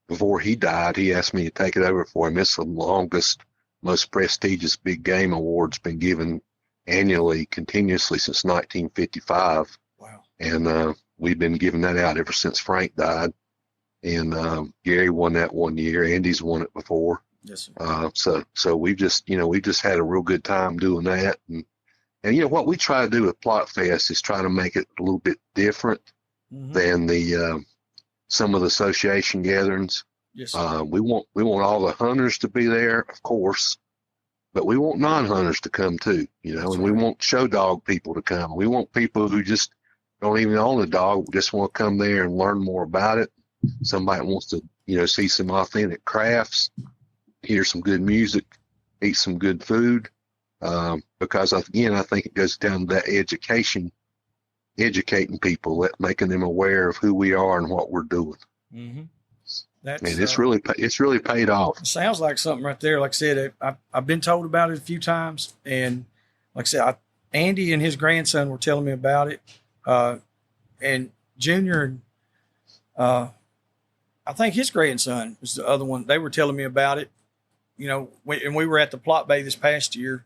Before he died, he asked me to take it over for him. It's the longest, most prestigious big game award's been given annually, continuously since 1955. Wow. And we've been giving that out ever since Frank died. And Gary won that one year. Andy's won it before. Yes, sir. So we've just had a real good time doing that. And what we try to do with Plott Fest is try to make it a little bit different than the some of the association gatherings. Yes, sir. We want all the hunters to be there, of course, but we want non-hunters to come too, and we want show dog people to come. We want people who just don't even own a dog, just want to come there and learn more about it. Somebody wants to, see some authentic crafts, hear some good music, eat some good food. because again, I think it goes down to that educating people, making them aware of who we are and what we're doing. Mm-hmm. That's, and it's really paid off. It sounds like something right there. Like I said, I've been told about it a few times, and like I said, Andy and his grandson were telling me about it, and Junior, I think his grandson was the other one. They were telling me about it, you know. And we were at the Plott Bay this past year.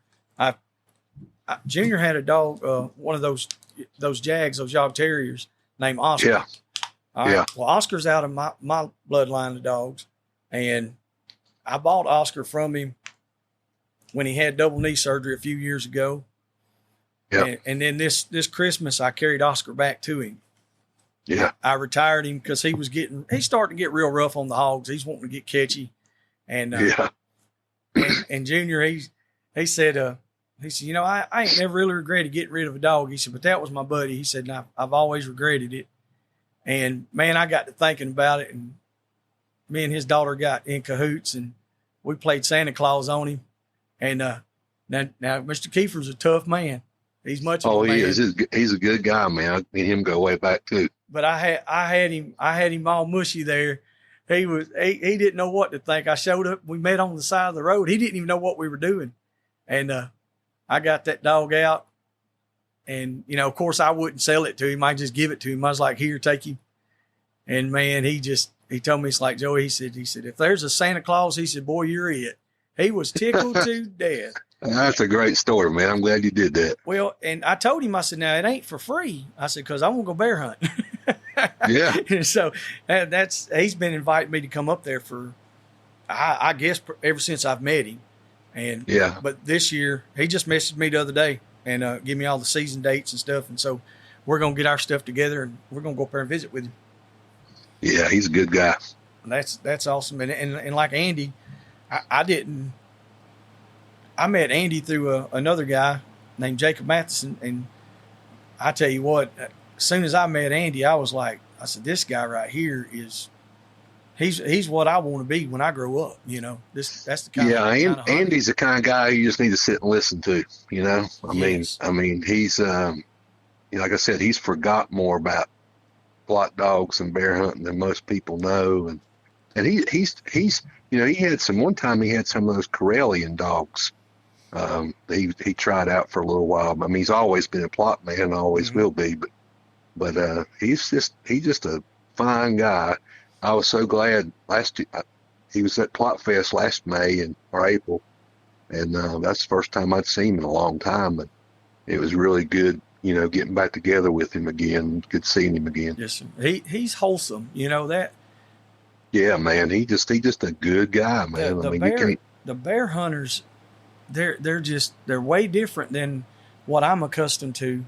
Junior had a dog, one of those Jags, those Jog Terriers, named Oscar. Yeah. All right. Yeah. Well, Oscar's out of my bloodline of dogs, and I bought Oscar from him when he had double knee surgery a few years ago. Yeah. And then this Christmas, I carried Oscar back to him. Yeah. I retired him because he's starting to get real rough on the hogs. He's wanting to get catchy. And and Junior, he said, you know, I ain't never really regretted getting rid of a dog. He said, but that was my buddy. He said, and I've always regretted it. And man, I got to thinking about it, and me and his daughter got in cahoots, and we played Santa Claus on him. And now Mr. Kiefer's a tough man. He's much of a man. He is. He's a good guy, man. Me and him go way back too. But I had him all mushy there. He didn't know what to think. I showed up. We met on the side of the road. He didn't even know what we were doing, and I got that dog out. And, you know, of course, I wouldn't sell it to him. I'd just give it to him. I was like, here, take him. And, man, he told me, it's like, Joey, he said, if there's a Santa Claus, he said, boy, you're it. He was tickled to death. That's a great story, man. I'm glad you did that. Well, and I told him, I said, now, it ain't for free. I said, because I want to go bear hunt. Yeah. And so he's been inviting me to come up there for, I guess, ever since I've met him. And yeah. But this year, he just messaged me the other day and give me all the season dates and stuff. And so we're going to get our stuff together, and we're going to go up there and visit with him. Yeah, he's a good guy. And that's awesome. And like Andy, I met Andy through another guy named Jacob Matheson. And I tell you what, as soon as I met Andy, I said, this guy right here he's what I want to be when I grow up. You know, that's the kind of Andy's the kind of guy you just need to sit and listen to, you know. I mean, he's like I said, he's forgot more about Plott dogs and bear hunting than most people know. And he's you know, he had some of those Karelian dogs. He tried out for a little while. I mean, he's always been a Plott man and always will be, but he's just a fine guy. I was so glad he was at Plott Fest last May or April, and that's the first time I'd seen him in a long time. But it was really good, you know, getting back together with him again. Good seeing him again. Yes, sir. He's wholesome, you know that. Yeah, man. He's just a good guy, man. The bear hunters, they're way different than what I'm accustomed to.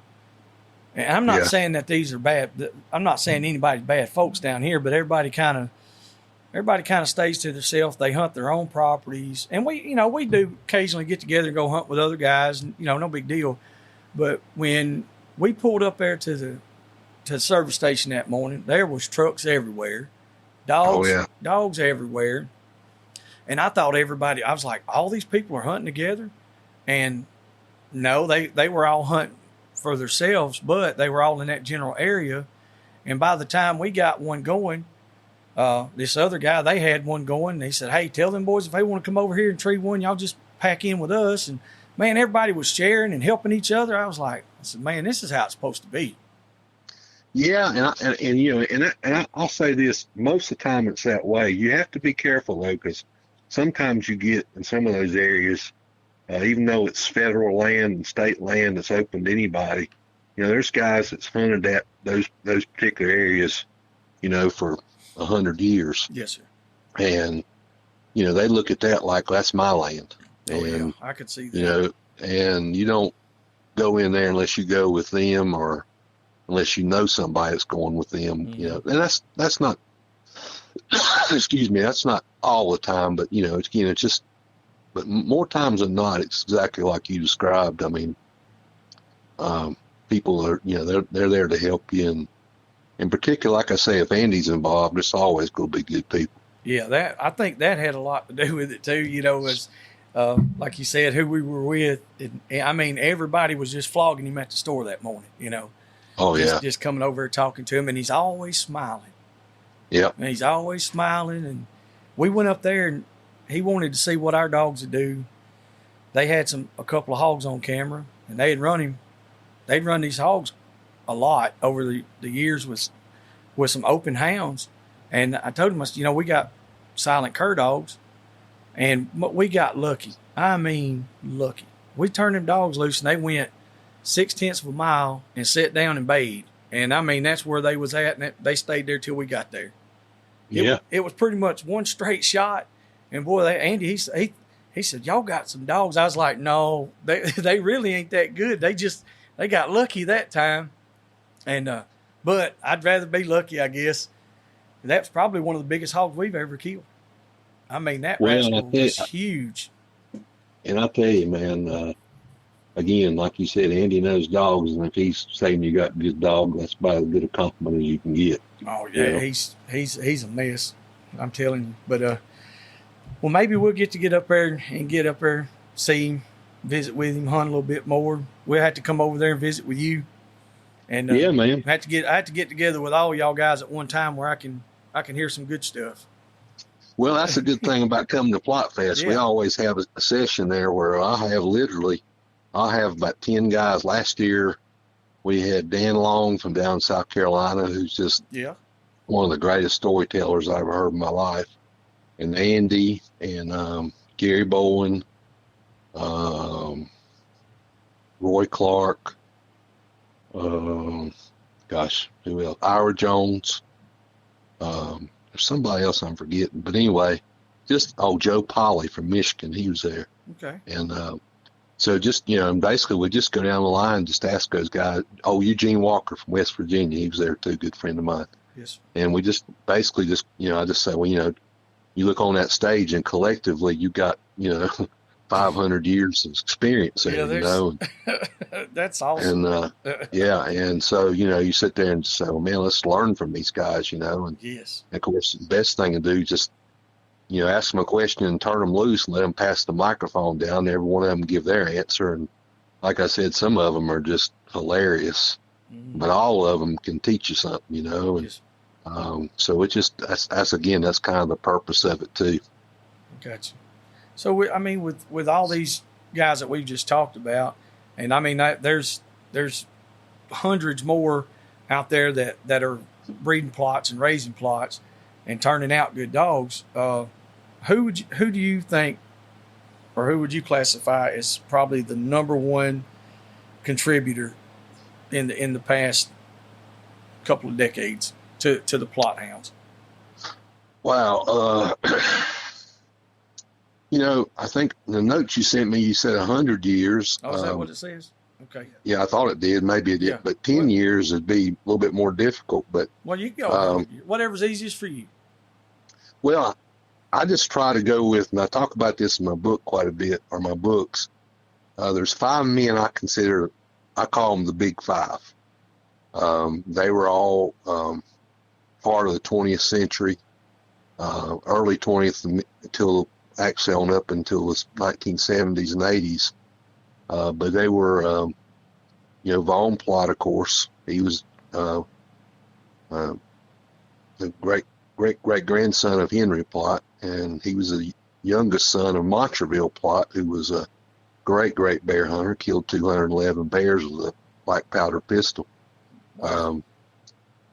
And I'm not saying that these are bad. I'm not saying anybody's bad folks down here, but everybody kind of stays to themselves. They hunt their own properties, and we do occasionally get together and go hunt with other guys, and no big deal. But when we pulled up there to the service station that morning, there was trucks everywhere, dogs everywhere, and I thought I was like, all these people are hunting together, and no, they were all hunting for themselves, but they were all in that general area. And by the time we got one going, this other guy, they had one going, and he said, hey, tell them boys if they want to come over here and tree one, y'all just pack in with us. And man, everybody was sharing and helping each other. I said, man, this is how it's supposed to be. Yeah, and I'll say this, most of the time it's that way. You have to be careful though, because sometimes you get in some of those areas, even though it's federal land and state land that's open to anybody, there's guys that's hunted at those particular areas, for 100 years. Yes, sir. And, they look at that like that's my land. Oh, and, yeah, I could see that. And you don't go in there unless you go with them or unless you know somebody that's going with them, and that's not, excuse me, that's not all the time, but, it's just, but more times than not, it's exactly like you described. I mean, people are, they're there to help you. And in particular, like I say, if Andy's involved, it's always going to be good people. Yeah, I think that had a lot to do with it too. like you said, who we were with. I mean, everybody was just flogging him at the store that morning, Oh yeah. just coming over talking to him, and he's always smiling. Yep. And he's always smiling. And we went up there, and he wanted to see what our dogs would do. They had a couple of hogs on camera, and they'd run these hogs a lot over the years with some open hounds. And I told him, we got silent cur dogs, and we got lucky. I mean, lucky. We turned them dogs loose, and they went 0.6 of a mile and sat down and bayed. And I mean, that's where they was at, and they stayed there till we got there. It was pretty much one straight shot. And boy, Andy, he said, y'all got some dogs. I was like, no, they really ain't that good. They got lucky that time. And, but I'd rather be lucky, I guess. That's probably one of the biggest hogs we've ever killed. I mean, that rascal was huge. And I tell you, man, again, like you said, Andy knows dogs, and if he's saying you got a good dog, that's about as good a compliment as you can get. Oh yeah, he's a mess. I'm telling you. But well, maybe we'll get up there, see him, visit with him, hunt a little bit more. We'll have to come over there and visit with you. And yeah, man, I have to get together with all y'all guys at one time where I can hear some good stuff. Well, that's a good thing about coming to Plott Fest. Yeah. We always have a session there where I have about 10 guys. Last year, we had Dan Long from down in South Carolina, who's just one of the greatest storytellers I ever heard in my life. And Andy and Gary Bowen, Roy Clark, who else? Ira Jones. There's somebody else I'm forgetting. But anyway, Joe Polly from Michigan, he was there. Okay. And so just, basically we just go down the line and just ask those guys. Oh, Eugene Walker from West Virginia, he was there too, good friend of mine. Yes. And we just basically I just say, well, you look on that stage and collectively you got, 500 years of experience there, That's awesome. And and so you sit there and say, well, man, let's learn from these guys, and yes. of course the best thing to do is just ask them a question and turn them loose and let them pass the microphone down. Every one of them give their answer, and like I said, some of them are just hilarious, but all of them can teach you something, and yes. So it's just that's kind of the purpose of it too. Gotcha. So with all these guys that we've just talked about, and I mean there's hundreds more out there that are breeding Plotts and raising Plotts and turning out good dogs. Who do you think, or who would you classify as probably the number one contributor in the past couple of decades to the Plott Hounds? Wow. I think the notes you sent me, you said 100 years. Oh, is that what it says? Okay. Yeah, I thought it did. Maybe it did. Yeah. But 10 years would be a little bit more difficult. But well, you go. Whatever's easiest for you. Well, I just try to go with, and I talk about this in my book quite a bit, or my books. There's 5 men I call them the big 5. They were all part of the 20th century, early 20th until actually on up until the 1970s and 80s. But they were, Von Plott, of course. He was the great grandson of Henry Plott, and he was the youngest son of Montraville Plott, who was a great bear hunter, killed 211 bears with a black powder pistol.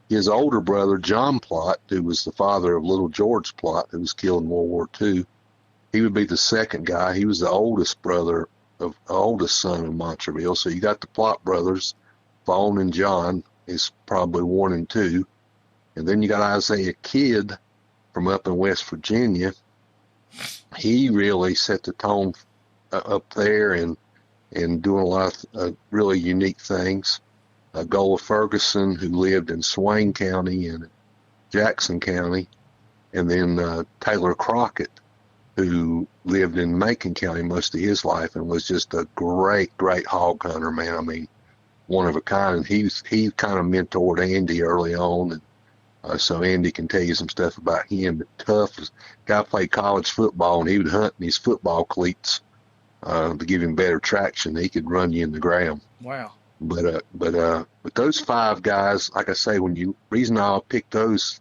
His older brother, John Plott, who was the father of little George Plott, who was killed in World War II, he would be the second guy. He was the oldest son of Montraville. So you got the Plott brothers, Vaughn and John is probably 1 and 2. And then you got Isaiah Kidd from up in West Virginia. He really set the tone up there and doing a lot of really unique things. Gola Ferguson, who lived in Swain County and Jackson County. And then Taylor Crockett, who lived in Macon County most of his life and was just a great hog hunter, man. I mean, one of a kind. He kind of mentored Andy early on, and so Andy can tell you some stuff about him. But tough. Guy played college football, and he would hunt in his football cleats to give him better traction. He could run you in the ground. Wow. But those 5 guys, like I say, reason I'll pick those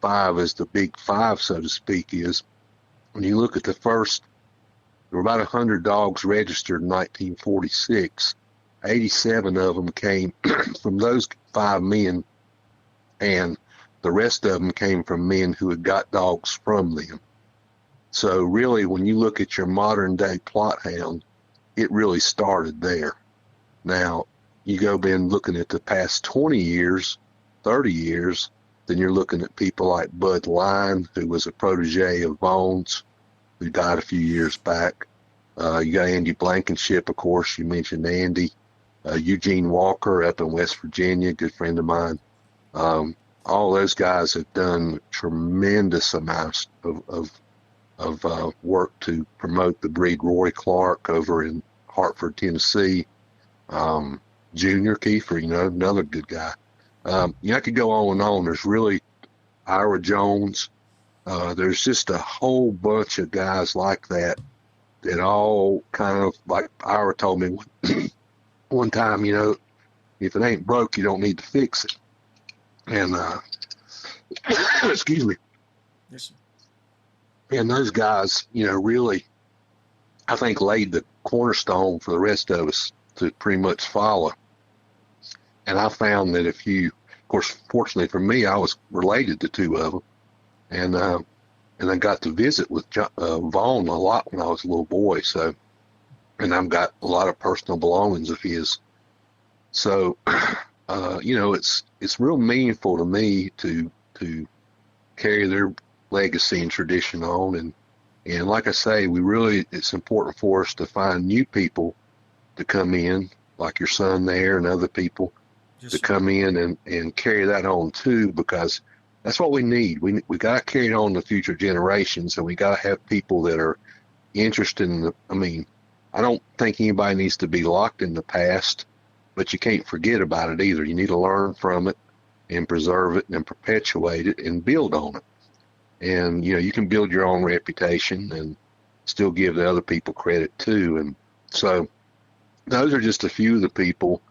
5 as the big 5, so to speak, is when you look at the first, there were about 100 dogs registered in 1946. 87 of them came from those 5 men, and the rest of them came from men who had got dogs from them. So really, when you look at your modern day Plott Hound, it really started there. Now, you go been looking at the past 20 years, 30 years, then you're looking at people like Bud Line, who was a protege of Vaughn's, who died a few years back. You got Andy Blankenship, of course. You mentioned Andy. Eugene Walker up in West Virginia, good friend of mine. All those guys have done tremendous amounts of work to promote the breed. Rory Clark over in Hartford, Tennessee. Junior Kiefer, another good guy. I could go on and on. There's really Ira Jones. There's just a whole bunch of guys like that all kind of, like Ira told me one time, if it ain't broke, you don't need to fix it. And, excuse me. Yes, And those guys, really, I think laid the cornerstone for the rest of us to pretty much follow. And I found that of course, fortunately for me, I was related to 2 of them. And I got to visit with Vaughn a lot when I was a little boy. So, and I've got a lot of personal belongings of his. So, it's real meaningful to me to carry their legacy and tradition on. And like I say, it's important for us to find new people to come in, like your son there and other people, to come in and carry that on too, because that's what we need. We got to carry it on to future generations, and we got to have people that are interested in I don't think anybody needs to be locked in the past, but you can't forget about it either. You need to learn from it and preserve it and perpetuate it and build on it. And, you can build your own reputation and still give the other people credit too. And so those are just a few of the people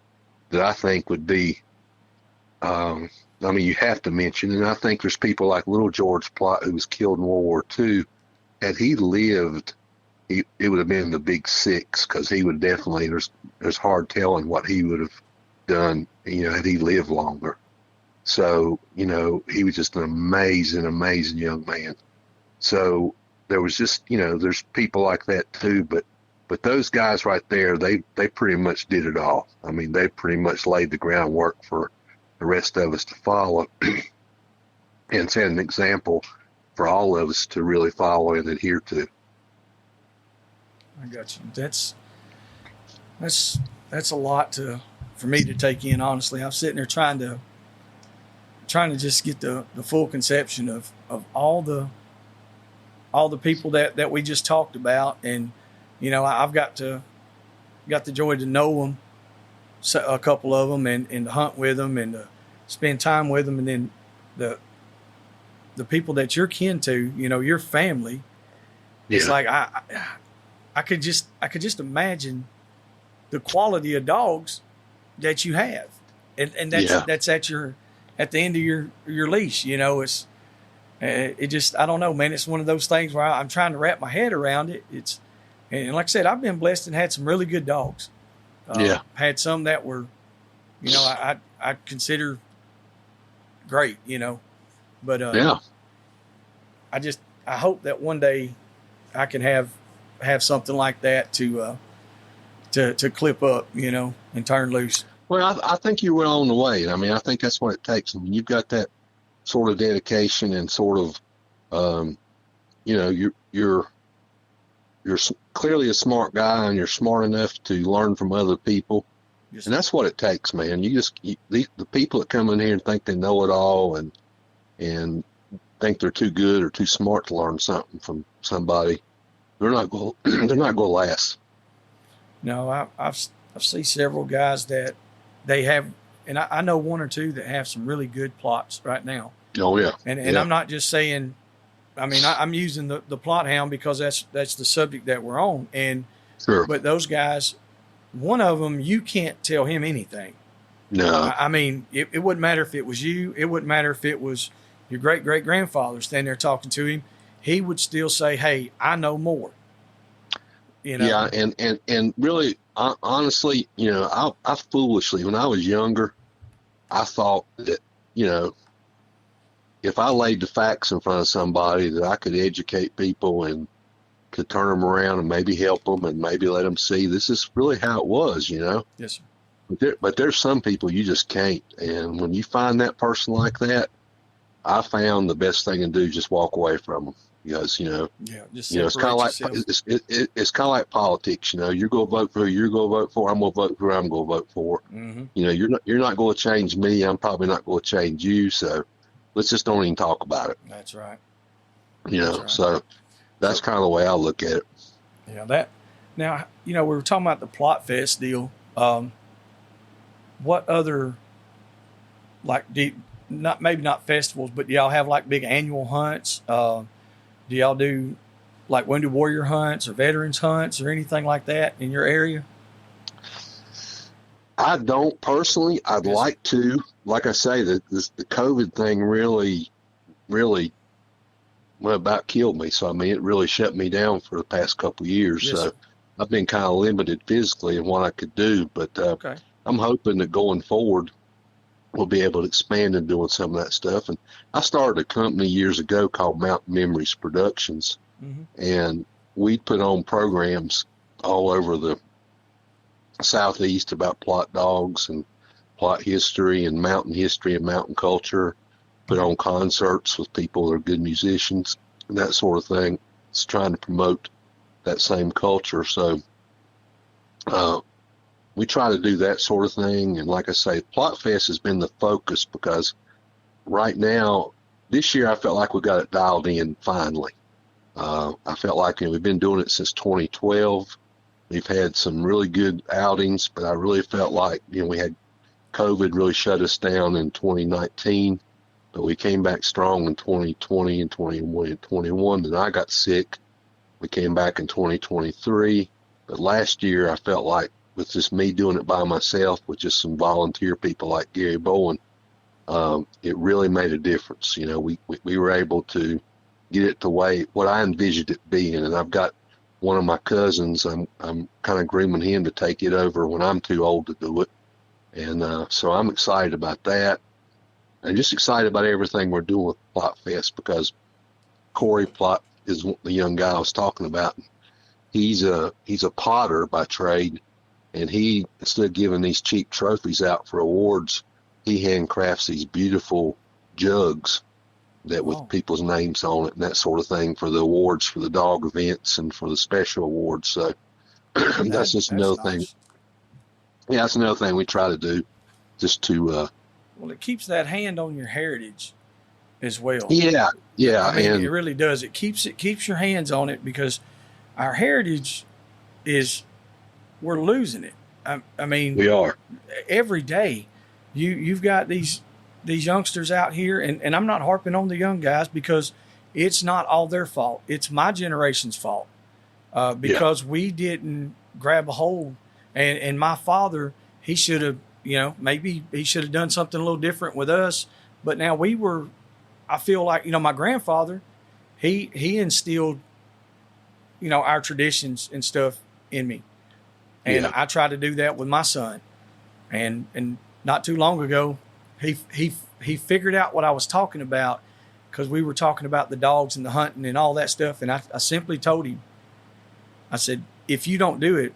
that I think would be, you have to mention, and I think there's people like little George Plott, who was killed in World War II. Had he lived, it would have been the big 6, because he would definitely, there's hard telling what he would have done, had he lived longer. So, he was just an amazing, amazing young man. So there was just, there's people like that too, but those guys right there, they pretty much did it all. They pretty much laid the groundwork for the rest of us to follow and set an example for all of us to really follow and adhere to. I got you. That's a lot for me to take in, honestly. I'm sitting there trying to just get the full conception of all the people that we just talked about. And, I've got the joy to know them, a couple of them, and to hunt with them and to spend time with them. And then the people that you're kin to, your family, it's like, I could just imagine the quality of dogs that you have. And that's at the end of your leash, it's, it just, I don't know, man. It's one of those things where I'm trying to wrap my head around it. And like I said, I've been blessed and had some really good dogs. Had some that were, I consider great, but, I hope that one day I can have something like that to clip up, and turn loose. Well, I think you were on the way. I think that's what it takes. You've got that sort of dedication and sort of, you're clearly a smart guy, and you're smart enough to learn from other people. Yes. And that's what it takes, man. The people that come in here and think they know it all and think they're too good or too smart to learn something from somebody, they're not going to last. No, I've seen several guys that they have, and I know one or two that have some really good Plotts right now. Oh yeah. And I'm not just saying, I'm using the Plott Hound because that's the subject that we're on. And Sure. But those guys, one of them, you can't tell him anything. No. I mean, it wouldn't matter if it was you. It wouldn't matter if it was your great-great-grandfather standing there talking to him. He would still say, hey, I know more. You know? Yeah, and really, honestly, you know, I foolishly, when I was younger, I thought that, you know, if I laid the facts in front of somebody, that I could educate people and could turn them around and maybe help them and maybe let them see this is really how it was, you know. Yes, sir. But there's some people you just can't. And when you find that person like that, I found the best thing to do is just walk away from them. Because, you know, just it's kind of like it's kind of like politics. You know, you're going to vote for who you're going to vote for. I'm going to vote for who I'm going to vote for. Mm-hmm. You know, you're not going to change me. I'm probably not going to change you. So let's just don't even talk about it. That's right. You know, right. So that's kind of the way I look at it. Yeah, now, you know, we were talking about the Plott Fest deal. What other, like, maybe not festivals, but do y'all have like big annual hunts? Do y'all do like Wounded Warrior hunts or veterans hunts or anything like that in your area? I don't personally. I'd like to. Like I say, the COVID thing really about killed me. So I mean, it really shut me down for the past couple of years. Yes, so sir. I've been kind of limited physically in what I could do. But Okay. I'm hoping that going forward, we'll be able to expand and doing some of that stuff. And I started a company years ago called Mountain Memories Productions, Mm-hmm. and we put on programs all over the Southeast about Plott dogs and Plott history and mountain culture. Put on concerts with people that are good musicians and that sort of thing. It's trying to promote that same culture. So we try to do that sort of thing. And like I say, Plott Fest has been the focus because right now, this year, I felt like we got it dialed in finally. I felt like we've been doing it since 2012. We've had some really good outings, but I really felt like, we had COVID really shut us down in 2019, but we came back strong in 2020 and 21. Then I got sick. We came back in 2023. But last year, I felt like with just me doing it by myself, with just some volunteer people like Gary Bowen, it really made a difference. We were able to get it the way what I envisioned it being. And I've got one of my cousins, I'm kind of grooming him to take it over when I'm too old to do it. And so I'm excited about that. I'm just excited about everything we're doing with Plott Fest because Corey Plott is the young guy I was talking about. He's a potter by trade, and he, instead of giving these cheap trophies out for awards, he handcrafts these beautiful jugs that with people's names on it and that sort of thing for the awards for the dog events and for the special awards. So that's just another thing. Yeah, that's another thing we try to do, just to. Well, it keeps that hand on your heritage as well. Yeah. I mean, it really does. It keeps your hands on it because our heritage we're losing it. I mean, we are every day. You've got these youngsters out here, and I'm not harping on the young guys because it's not all their fault. It's my generation's fault because we didn't grab a hold. And my father, he should have, maybe he should have done something a little different with us. But now I feel like, my grandfather, he instilled, our traditions and stuff in me. And I try to do that with my son. And not too long ago, he figured out what I was talking about because we were talking about the dogs and the hunting and all that stuff. And I simply told him, I said, if you don't do it,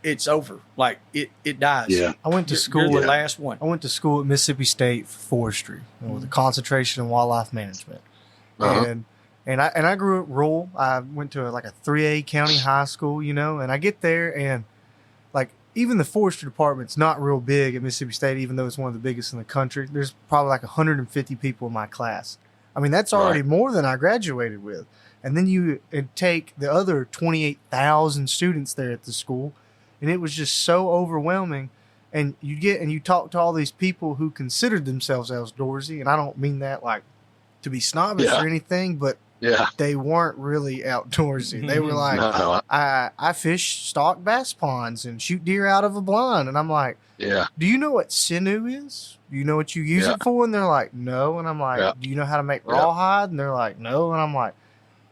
it's over. Like it dies. Yeah. I went to school. You're the last one. I went to school at Mississippi State for forestry with a concentration in wildlife management. Uh-huh. And I grew up rural. I went to a 3A county high school, and I get there and even the forestry department's not real big at Mississippi State, even though it's one of the biggest in the country. There's probably 150 people in my class. I mean, that's already more than I graduated with. And then you take the other 28,000 students there at the school, and it was just so overwhelming. And you talk to all these people who considered themselves outdoorsy, and I don't mean that to be snobbish or anything, but Yeah. they weren't really outdoorsy. They were like, No, I fish stock bass ponds and shoot deer out of a blind. And I'm like, yeah. do you know what sinew is? Do you know what you use Yeah. it for? And they're like, no. And I'm like, Yeah. do you know how to make Yeah. rawhide? And they're like, no. And I'm like,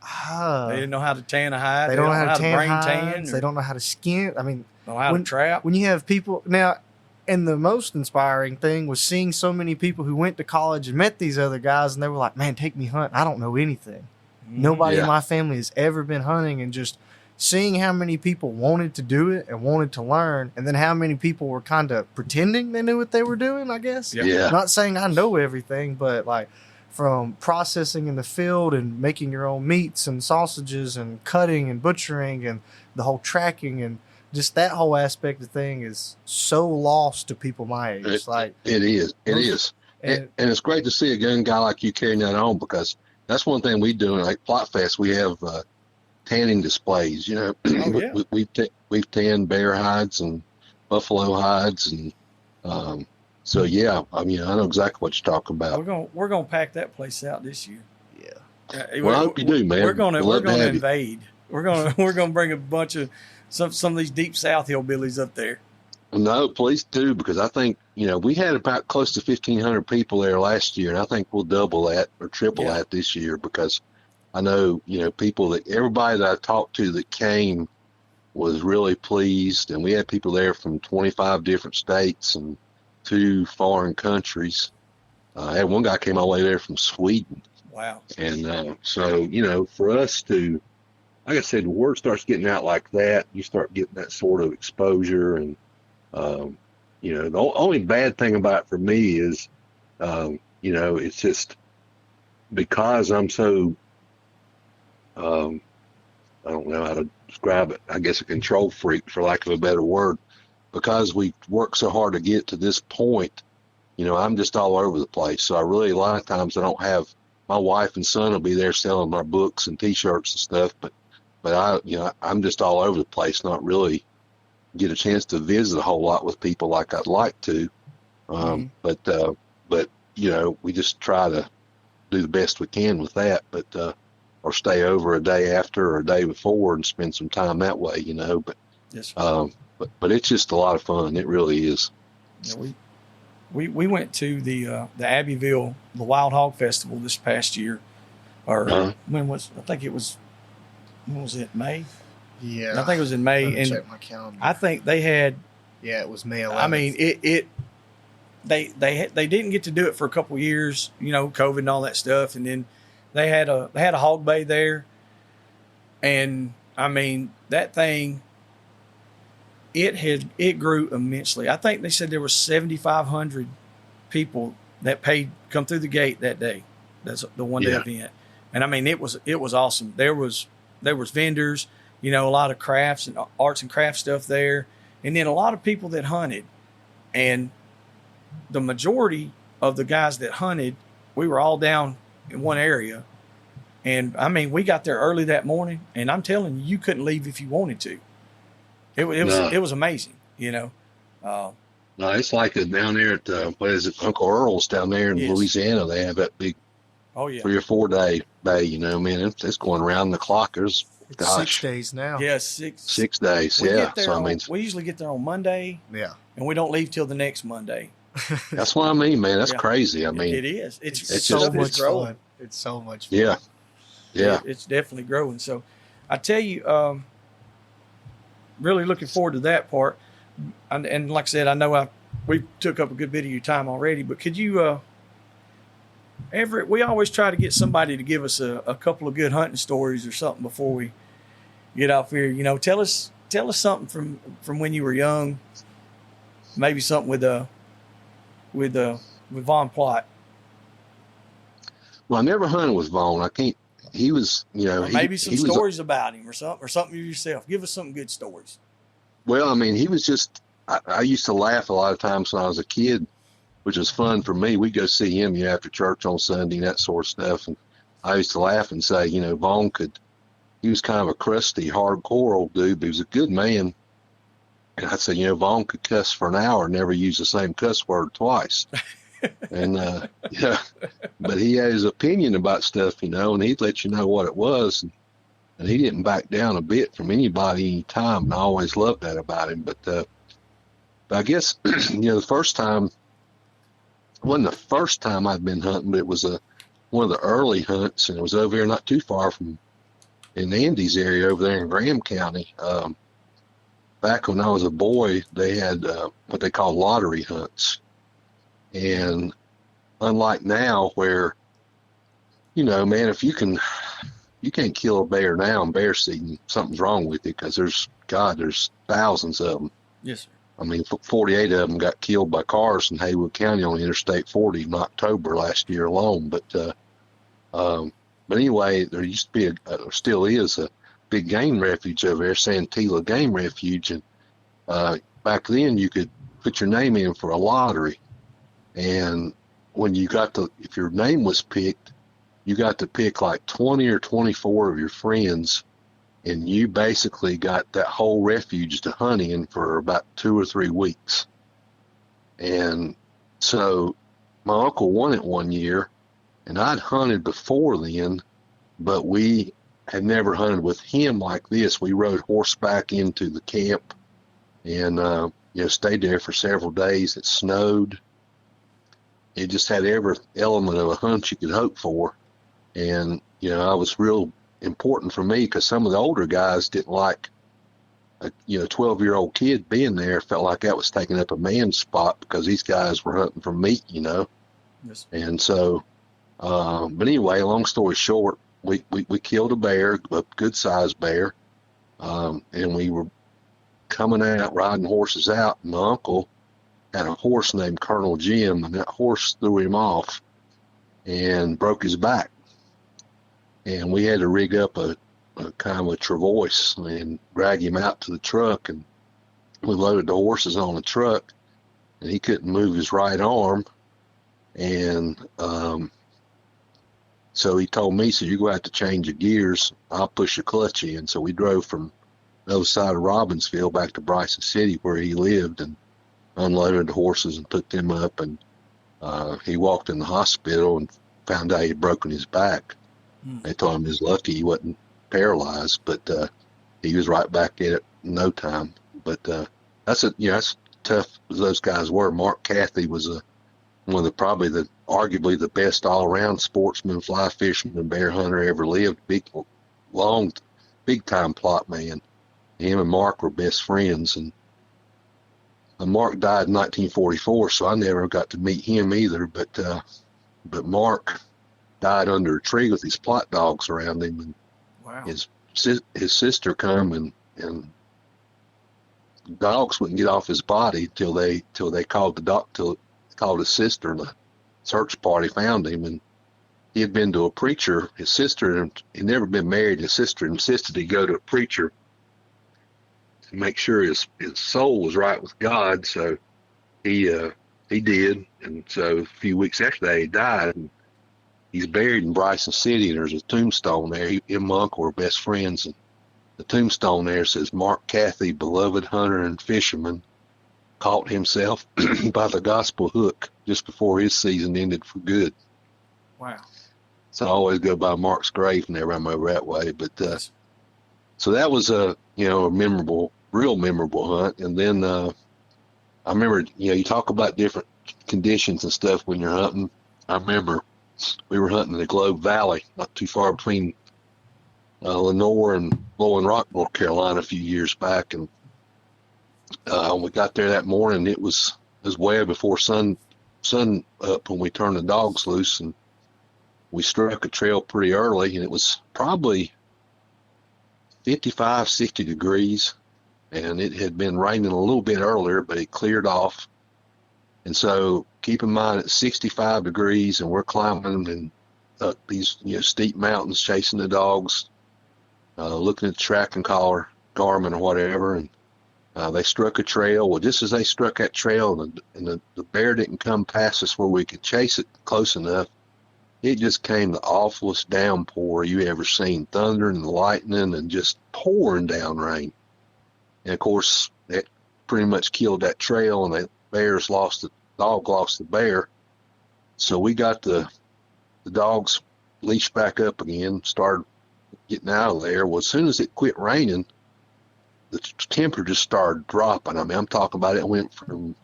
They didn't know how to tan a hide. they don't know how to tan brain hides. tan. They don't know how to skin. I mean, know how to trap. when you have people now, and the most inspiring thing was seeing so many people who went to college and met these other guys, and they were like, man, take me hunting. I don't know anything. Nobody Yeah. in my family has ever been hunting, and just seeing how many people wanted to do it and wanted to learn, and then how many people were kind of pretending they knew what they were doing, I guess. Yeah. Not saying I know everything, but like from processing in the field and making your own meats and sausages and cutting and butchering and the whole tracking and just that whole aspect of thing is so lost to people my age. It is. And it's great to see a young guy like you carrying that on, because that's one thing we do. Like Plott Fest, we have tanning displays. You know, Oh, yeah. we've tanned bear hides and buffalo hides, and so yeah. I mean, I know exactly what you're talking about. We're gonna pack that place out this year. Yeah. Well, I hope you do, man. We're gonna We'd love to have you. invade. We're gonna bring a bunch of some of these deep south hillbillies up there. No, please do, because I think, we had about close to 1,500 people there last year, and I think we'll double that or triple Yeah. that this year, because I know, everybody that I talked to that came was really pleased, and we had people there from 25 different states and 2 foreign countries. I had one guy came all the way there from Sweden. Wow. And so, for us to, like I said, the word starts getting out like that, you start getting that sort of exposure. And, the only bad thing about it for me is, it's just because I'm so, I don't know how to describe it, I guess a control freak, for lack of a better word, because we work so hard to get to this point, I'm just all over the place. So a lot of times I don't have, my wife and son will be there selling my books and T-shirts and stuff, but I'm just all over the place, not really get a chance to visit a whole lot with people like I'd like to. But we just try to do the best we can with that, or stay over a day after or a day before and spend some time that way, but, Yes. but it's just a lot of fun. It really is. Yeah, we went to the Abbeville, the Wild Hog Festival this past year, or when was it, May? Yeah. I think it was in May, Let me and check my calendar. I think they had. Yeah, it was May 11th. I mean, they didn't get to do it for a couple of years, COVID and all that stuff, and then they had a hog bay there, and I mean that thing. It grew immensely. I think they said there were 7,500 people that come through the gate that day. That's the one day event, and I mean it was awesome. There was vendors, a lot of crafts and arts and craft stuff there, and then a lot of people that hunted, and the majority of the guys that hunted, we were all down in one area, and I mean we got there early that morning, and I'm telling you, you couldn't leave if you wanted to. It was amazing, No, it's like down there at Uncle Earl's down there in Yes. Louisiana. They have that big Oh yeah, 3 or 4 day bay. Man, it's going around the clock. There's it's 6 days now. yeah, 6 6 days. We Yeah, get there so I mean, we usually get there on Monday, Yeah. and we don't leave till the next Monday. that's what I mean, man. That's Yeah. crazy. I mean, It is. It's so just- much growing. fun. It's so much fun. yeah, yeah. It's definitely growing. So I tell you, really looking forward to that part. And like I said, I know we took up a good bit of your time already, but could you, Everett, we always try to get somebody to give us a couple of good hunting stories or something before we get off here. Tell us something from when you were young, maybe something with Von Plott. Well, I never hunted with Vaughn. I can't. He was, Or maybe some he was- stories about him or something yourself. Give us some good stories. Well, I mean, he was just. I used to laugh a lot of times when I was a kid, which was fun for me. We'd go see him, after church on Sunday, and that sort of stuff. And I used to laugh and say, Vaughn he was kind of a crusty, hardcore old dude, but he was a good man. And I'd say, Vaughn could cuss for an hour and never use the same cuss word twice. And, yeah, but he had his opinion about stuff, and he'd let you know what it was. And he didn't back down a bit from anybody any time. And I always loved that about him. But I guess, the first time, it wasn't the first time I'd been hunting, but it was one of the early hunts, and it was over here not too far from in the Andes area over there in Graham County. Back when I was a boy, they had what they call lottery hunts. And unlike now where, man, if you can't kill a bear now in bear season, something's wrong with it, because there's thousands of them. Yes, sir. I mean, 48 of them got killed by cars in Haywood County on Interstate 40 in October last year alone. But anyway, there used to be still is a big game refuge over there, Santila Game Refuge, and back then you could put your name in for a lottery, and when if your name was picked, you got to pick like 20 or 24 of your friends, and you basically got that whole refuge to hunt in for about 2 or 3 weeks. And so my uncle won it one year, and I'd hunted before then, but we had never hunted with him like this. We rode horseback into the camp and stayed there for several days. It snowed. It just had every element of a hunt you could hope for. And, I was real important for me, because some of the older guys didn't like a 12-year-old kid being there. Felt like that was taking up a man's spot, because these guys were hunting for meat, Yes. And so, but anyway, long story short, we killed a bear, a good sized bear, and we were coming out riding horses out, and my uncle had a horse named Colonel Jim, and that horse threw him off and broke his back. And we had to rig up a kind of a travois and drag him out to the truck, and we loaded the horses on the truck, and he couldn't move his right arm. And so he told me, so you're going to have to change your gears. I'll push the clutch in. So we drove from the other side of Robbinsville back to Bryson City, where he lived, and unloaded the horses and put them up. And he walked in the hospital and found out he'd broken his back. They told him he was lucky he wasn't paralyzed, but he was right back at it in no time. But that's tough as those guys were. Marc Cathy was one of arguably the best all-around sportsman, fly fisherman, bear hunter ever lived. Big time Plott man. Him and Marc were best friends, and Marc died in 1944, so I never got to meet him either. But Marc died under a tree with his Plott dogs around him, and wow. His sister come and dogs wouldn't get off his body till they called his sister, and the search party found him. And he had been to a preacher. His sister, he'd never been married. His sister insisted he go to a preacher to make sure his soul was right with God. So he did, and so a few weeks after that he died. And he's buried in Bryson City, and there's a tombstone there. He and my uncle were best friends, and the tombstone there says, Marc Cathy, beloved hunter and fisherman, caught himself by the gospel hook just before his season ended for good. Wow. So I always go by Mark's grave whenever I'm over that way. But so that was a real memorable hunt. And then I remember, you talk about different conditions and stuff when you're hunting. I remember we were hunting in the Globe Valley, not too far between Lenore and Blowing Rock, North Carolina, a few years back, and we got there that morning. It was way before sun up when we turned the dogs loose, and we struck a trail pretty early, and it was probably 55, 60 degrees, and it had been raining a little bit earlier, but it cleared off. And so keep in mind it's 65 degrees, and we're climbing and up these steep mountains, chasing the dogs, looking at the tracking collar, Garmin or whatever, and they struck a trail. Well, just as they struck that trail, and the bear didn't come past us where we could chase it close enough, it just came the awfulest downpour you ever seen, thunder and lightning and just pouring down rain. And, of course, that pretty much killed that trail, and the dog lost the bear. So we got the dogs leashed back up again, started getting out of there. Well, as soon as it quit raining, the temperature just started dropping. I mean, I'm talking about it went from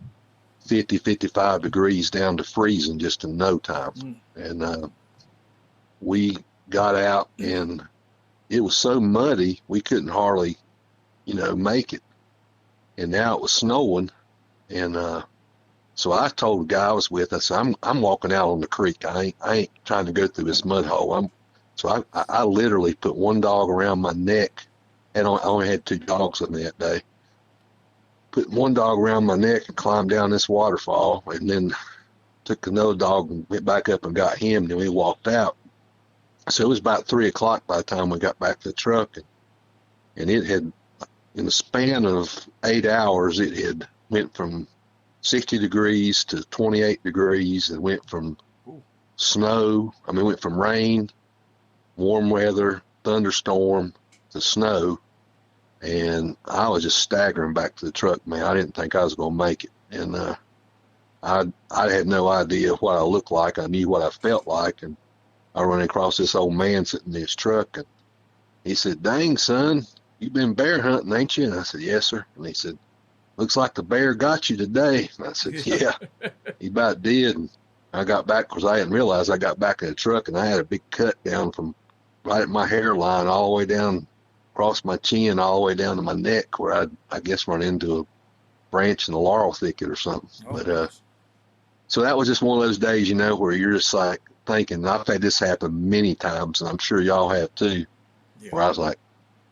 50, 55 degrees down to freezing just in no time. And we got out, and it was so muddy we couldn't hardly, make it. And now it was snowing, and so I told the guy I was with, I said, I'm walking out on the creek. I ain't trying to go through this mud hole. So I literally put one dog around my neck, and I only had 2 dogs with me that day. Put one dog around my neck and climbed down this waterfall, and then took another dog and went back up and got him, and then we walked out. So it was about 3 o'clock by the time we got back to the truck, and it had, in the span of 8 hours, it had went from 60 degrees to 28 degrees, and went from went from rain, warm weather, thunderstorm to snow. And I was just staggering back to the truck, man. I didn't think I was going to make it. And I had no idea what I looked like. I knew what I felt like. And I ran across this old man sitting in his truck, and he said, "Dang, son, you been bear hunting, ain't you?" And I said, "Yes, sir." And he said, "Looks like the bear got you today." And I said, "Yeah, he about did." And I got back, because I hadn't realized I got back in the truck, and I had a big cut down from right at my hairline all the way down across my chin, all the way down to my neck, where I guess run into a branch in the laurel thicket or something. So that was just one of those days, where you're just like thinking, I've had this happen many times, and I'm sure y'all have too, where I was like,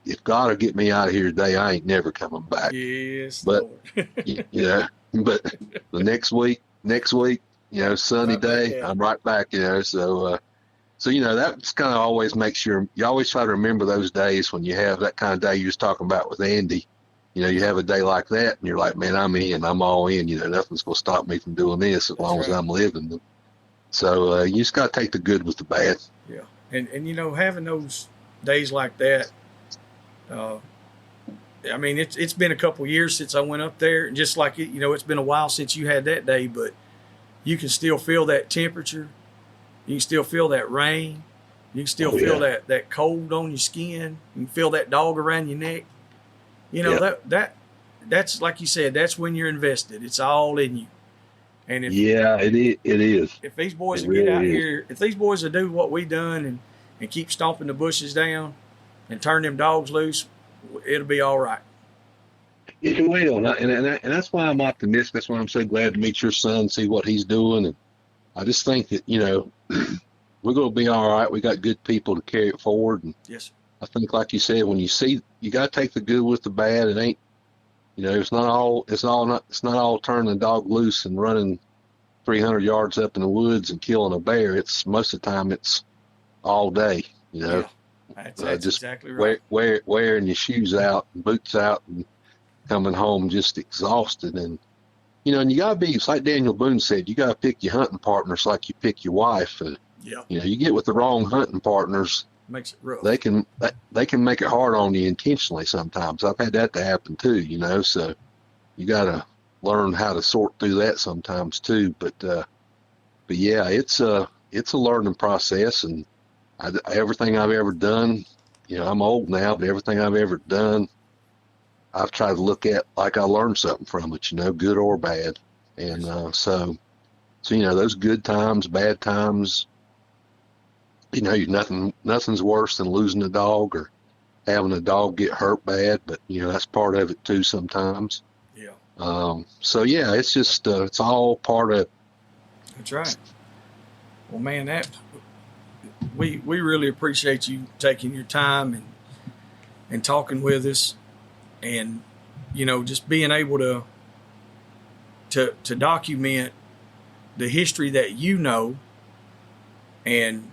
if God will get me out of here today, I ain't never coming back. Yes, but but the next week, sunny day, I'm right back. So that's kind of always makes you always try to remember those days when you have that kind of day you was talking about with Andy. You have a day like that, and you're like, man, I'm in, I'm all in. Nothing's gonna stop me from doing this as long as I'm living. So you just got to take the good with the bad. Yeah, and having those days like that. I mean, it's been a couple years since I went up there, and just like it's been a while since you had that day, but you can still feel that temperature. You can still feel that rain. You can still feel that cold on your skin. You can feel that dog around your neck. That's like you said. That's when you're invested. It's all in you. And it is. If these boys get out here, if these boys will do what we done and keep stomping the bushes down and turn them dogs loose, it'll be all right. It will, and that's why I'm optimistic. That's why I'm so glad to meet your son, see what he's doing, and I just think that we're going to be all right. We got good people to carry it forward, and yes, I think, like you said, when you see, you got to take the good with the bad. It ain't, it's not all turning the dog loose and running 300 yards up in the woods and killing a bear. It's most of the time it's all day, Yeah. That's just exactly right. Wearing your shoes out and boots out and coming home just exhausted. And, and you got to be, it's like Daniel Boone said, you got to pick your hunting partners like you pick your wife. You get with the wrong hunting partners, makes it rough. They can make it hard on you intentionally sometimes. I've had that to happen too, so you got to learn how to sort through that sometimes too. But yeah, it's a learning process, and everything I've ever done, I'm old now, but everything I've ever done, I've tried to look at like I learned something from it, good or bad. And so those good times, bad times, nothing's worse than losing a dog or having a dog get hurt bad, but that's part of it too sometimes. Yeah. So yeah, it's just it's all part of it. That's right. Well, man, we really appreciate you taking your time and talking with us, and just being able to document the history that and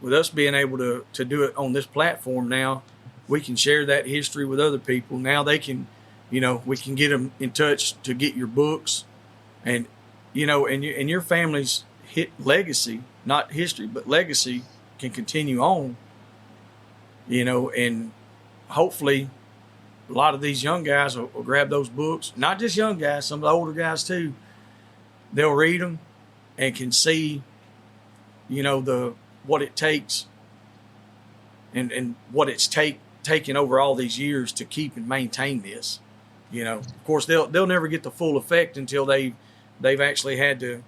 with us being able to do it on this platform now, we can share that history with other people. Now they can, we can get them in touch to get your books, and and your family's legacy, not history, but legacy, can continue on. And hopefully a lot of these young guys will grab those books. Not just young guys, some of the older guys too. They'll read them and can see what it takes and what it's taken over all these years to keep and maintain this. Of course they'll never get the full effect until they've actually had to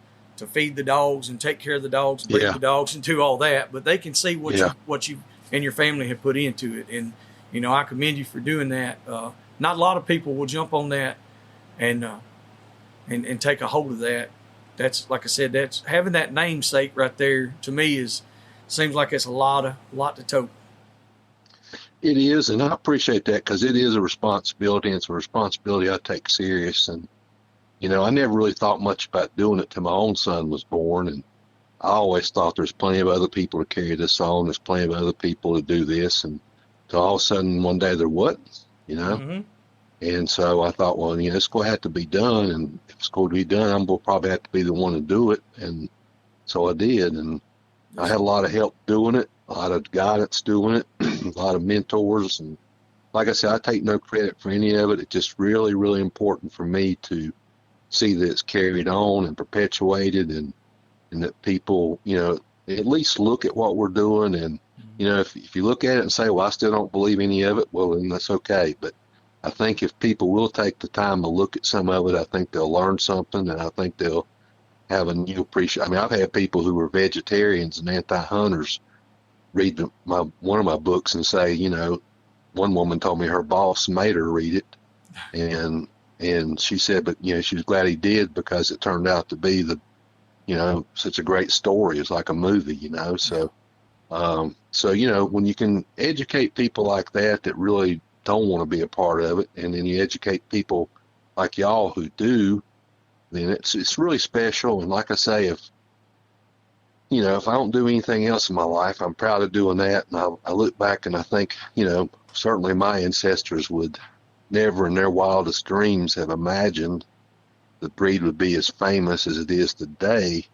feed the dogs and take care of the dogs, breed the dogs, and do all that. But they can see what you and your family have put into it, and I commend you for doing that. Not a lot of people will jump on that and take a hold of that. That's, like I said, that's having that namesake right there. To me, seems like it's a lot to tote. It is, and I appreciate that, because it is a responsibility, and it's a responsibility I take serious. And I never really thought much about doing it till my own son was born, and I always thought there's plenty of other people to carry this on. There's plenty of other people to do this, and so all of a sudden one day there wasn't, Mm-hmm. And so I thought, well, it's going to have to be done, and if it's going to be done, I'm going to probably have to be the one to do it. And so I did, and I had a lot of help doing it, a lot of guidance doing it, a lot of mentors. And like I said, I take no credit for any of it. It's just really, really important for me to see that it's carried on and perpetuated, and that people, at least look at what we're doing. And, if you look at it and say, well, I still don't believe any of it, well, then that's okay. But I think if people will take the time to look at some of it, I think they'll learn something, and I think they'll have a new appreciation. I mean, I've had people who were vegetarians and anti-hunters read one of my books and say, one woman told me her boss made her read it, and she said, but she was glad he did, because it turned out to be such a great story. It's like a movie, So, when you can educate people like that really don't want to be a part of it, and then you educate people like y'all who do, then it's really special. And like I say, if I don't do anything else in my life, I'm proud of doing that. And I look back and I think, certainly my ancestors would never in their wildest dreams have imagined the breed would be as famous as it is today.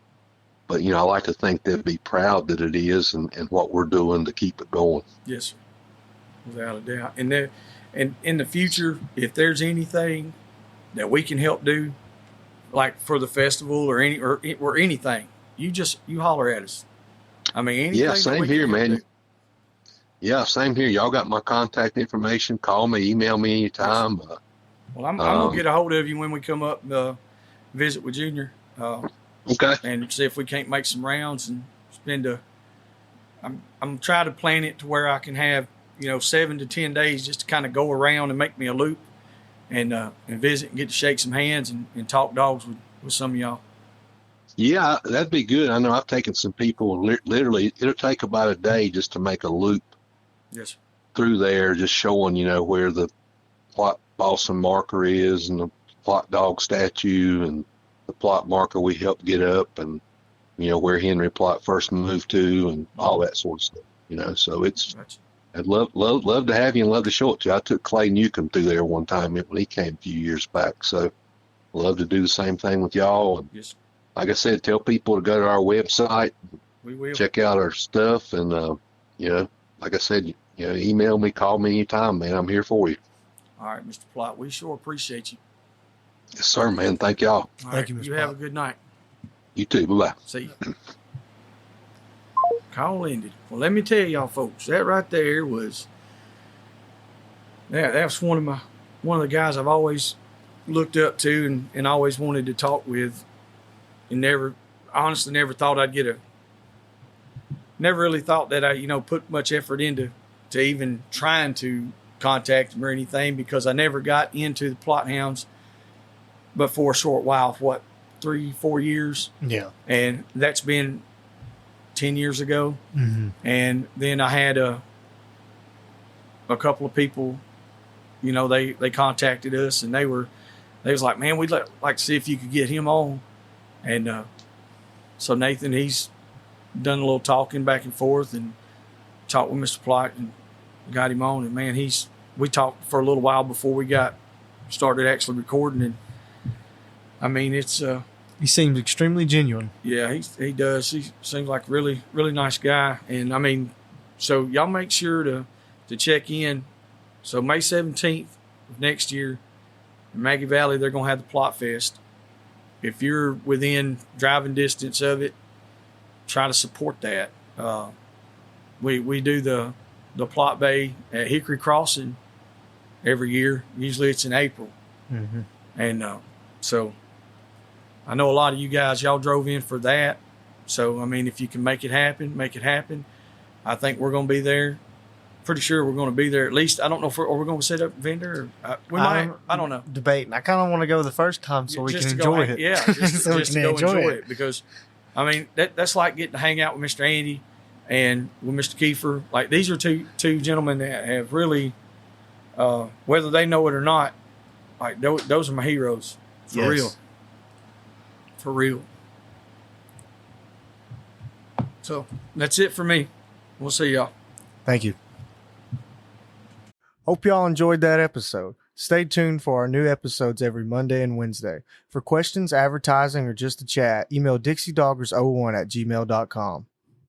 But, I like to think they'd be proud that it is, and what we're doing to keep it going. Yes, sir. Without a doubt. And in the future, if there's anything that we can help do, like for the festival or anything, you holler at us. I mean, anything. Yeah, same here, man. Yeah, same here. Y'all got my contact information. Call me, email me anytime. Well, I'm gonna get a hold of you when we come up visit with Junior. Okay. And see if we can't make some rounds and I'm trying to plan it to where I can have 7 to 10 days just to kind of go around and make me a loop and visit and get to shake some hands and talk dogs with some of y'all. Yeah, that'd be good. I know I've taken some people, literally, it'll take about a day just to make a loop. Yes. Through there, just showing, where the Plott Boston marker is, and the Plott dog statue, and the Plott marker we helped get up, and, where Henry Plott first moved to, and all that sort of stuff, so it's, Gotcha. I'd love to have you and love to show it to you. I took Clay Newcomb through there one time when he came a few years back, so love to do the same thing with y'all. And yes. Like I said, tell people to go to our website, We will. check out our stuff, and, like I said, email me, call me anytime, man. I'm here for you. All right, Mr. Plott, we sure appreciate you. Yes, sir, man. Thank y'all. All Thank right, you, Mr. You have a Plott. good night. You too. Bye-bye. See you. Call ended. Well, let me tell y'all, folks, that right there was that's one of the guys I've always looked up to and always wanted to talk with, and honestly never thought I'd never really thought that I put much effort into even trying to contact him or anything, because I never got into the Plott Hounds but for a short while, 3-4 years. Yeah. And that's been 10 years ago. Mm-hmm. And then I had a couple of people, they contacted us, and they was like, man, we'd like to see if you could get him on. And so Nathan, he's done a little talking back and forth and talked with Mr. Plott and got him on. And man, we talked for a little while before we started actually recording. And I mean, it's He seems extremely genuine. yeah, he does. He seems like a really, really nice guy. And I mean, so y'all make sure to check in. So May 17th of next year in Maggie Valley, they're going to have the Plott Fest. If you're within driving distance of it, try to support that. We do the Plott Bay at Hickory Crossing every year. Usually it's in April. Mm-hmm. And so I know a lot of you guys, y'all drove in for that. So, I mean, if you can make it happen, make it happen. I think we're going to be there. Pretty sure we're going to be there at least. I don't know if we're going to set up a vendor. We might. I don't know. Debating. I kind of want to go the first time so we Just can to go enjoy it. Yeah, just to go enjoy it. Because, I mean, that's like getting to hang out with Mr. Andy and with Mr. Kiefer. Like, these are two gentlemen that have really, whether they know it or not, like, those are my heroes. For real. For real. So, that's it for me. We'll see y'all. Thank you. Hope y'all enjoyed that episode. Stay tuned for our new episodes every Monday and Wednesday. For questions, advertising, or just to chat, email DixieDoggers01@gmail.com.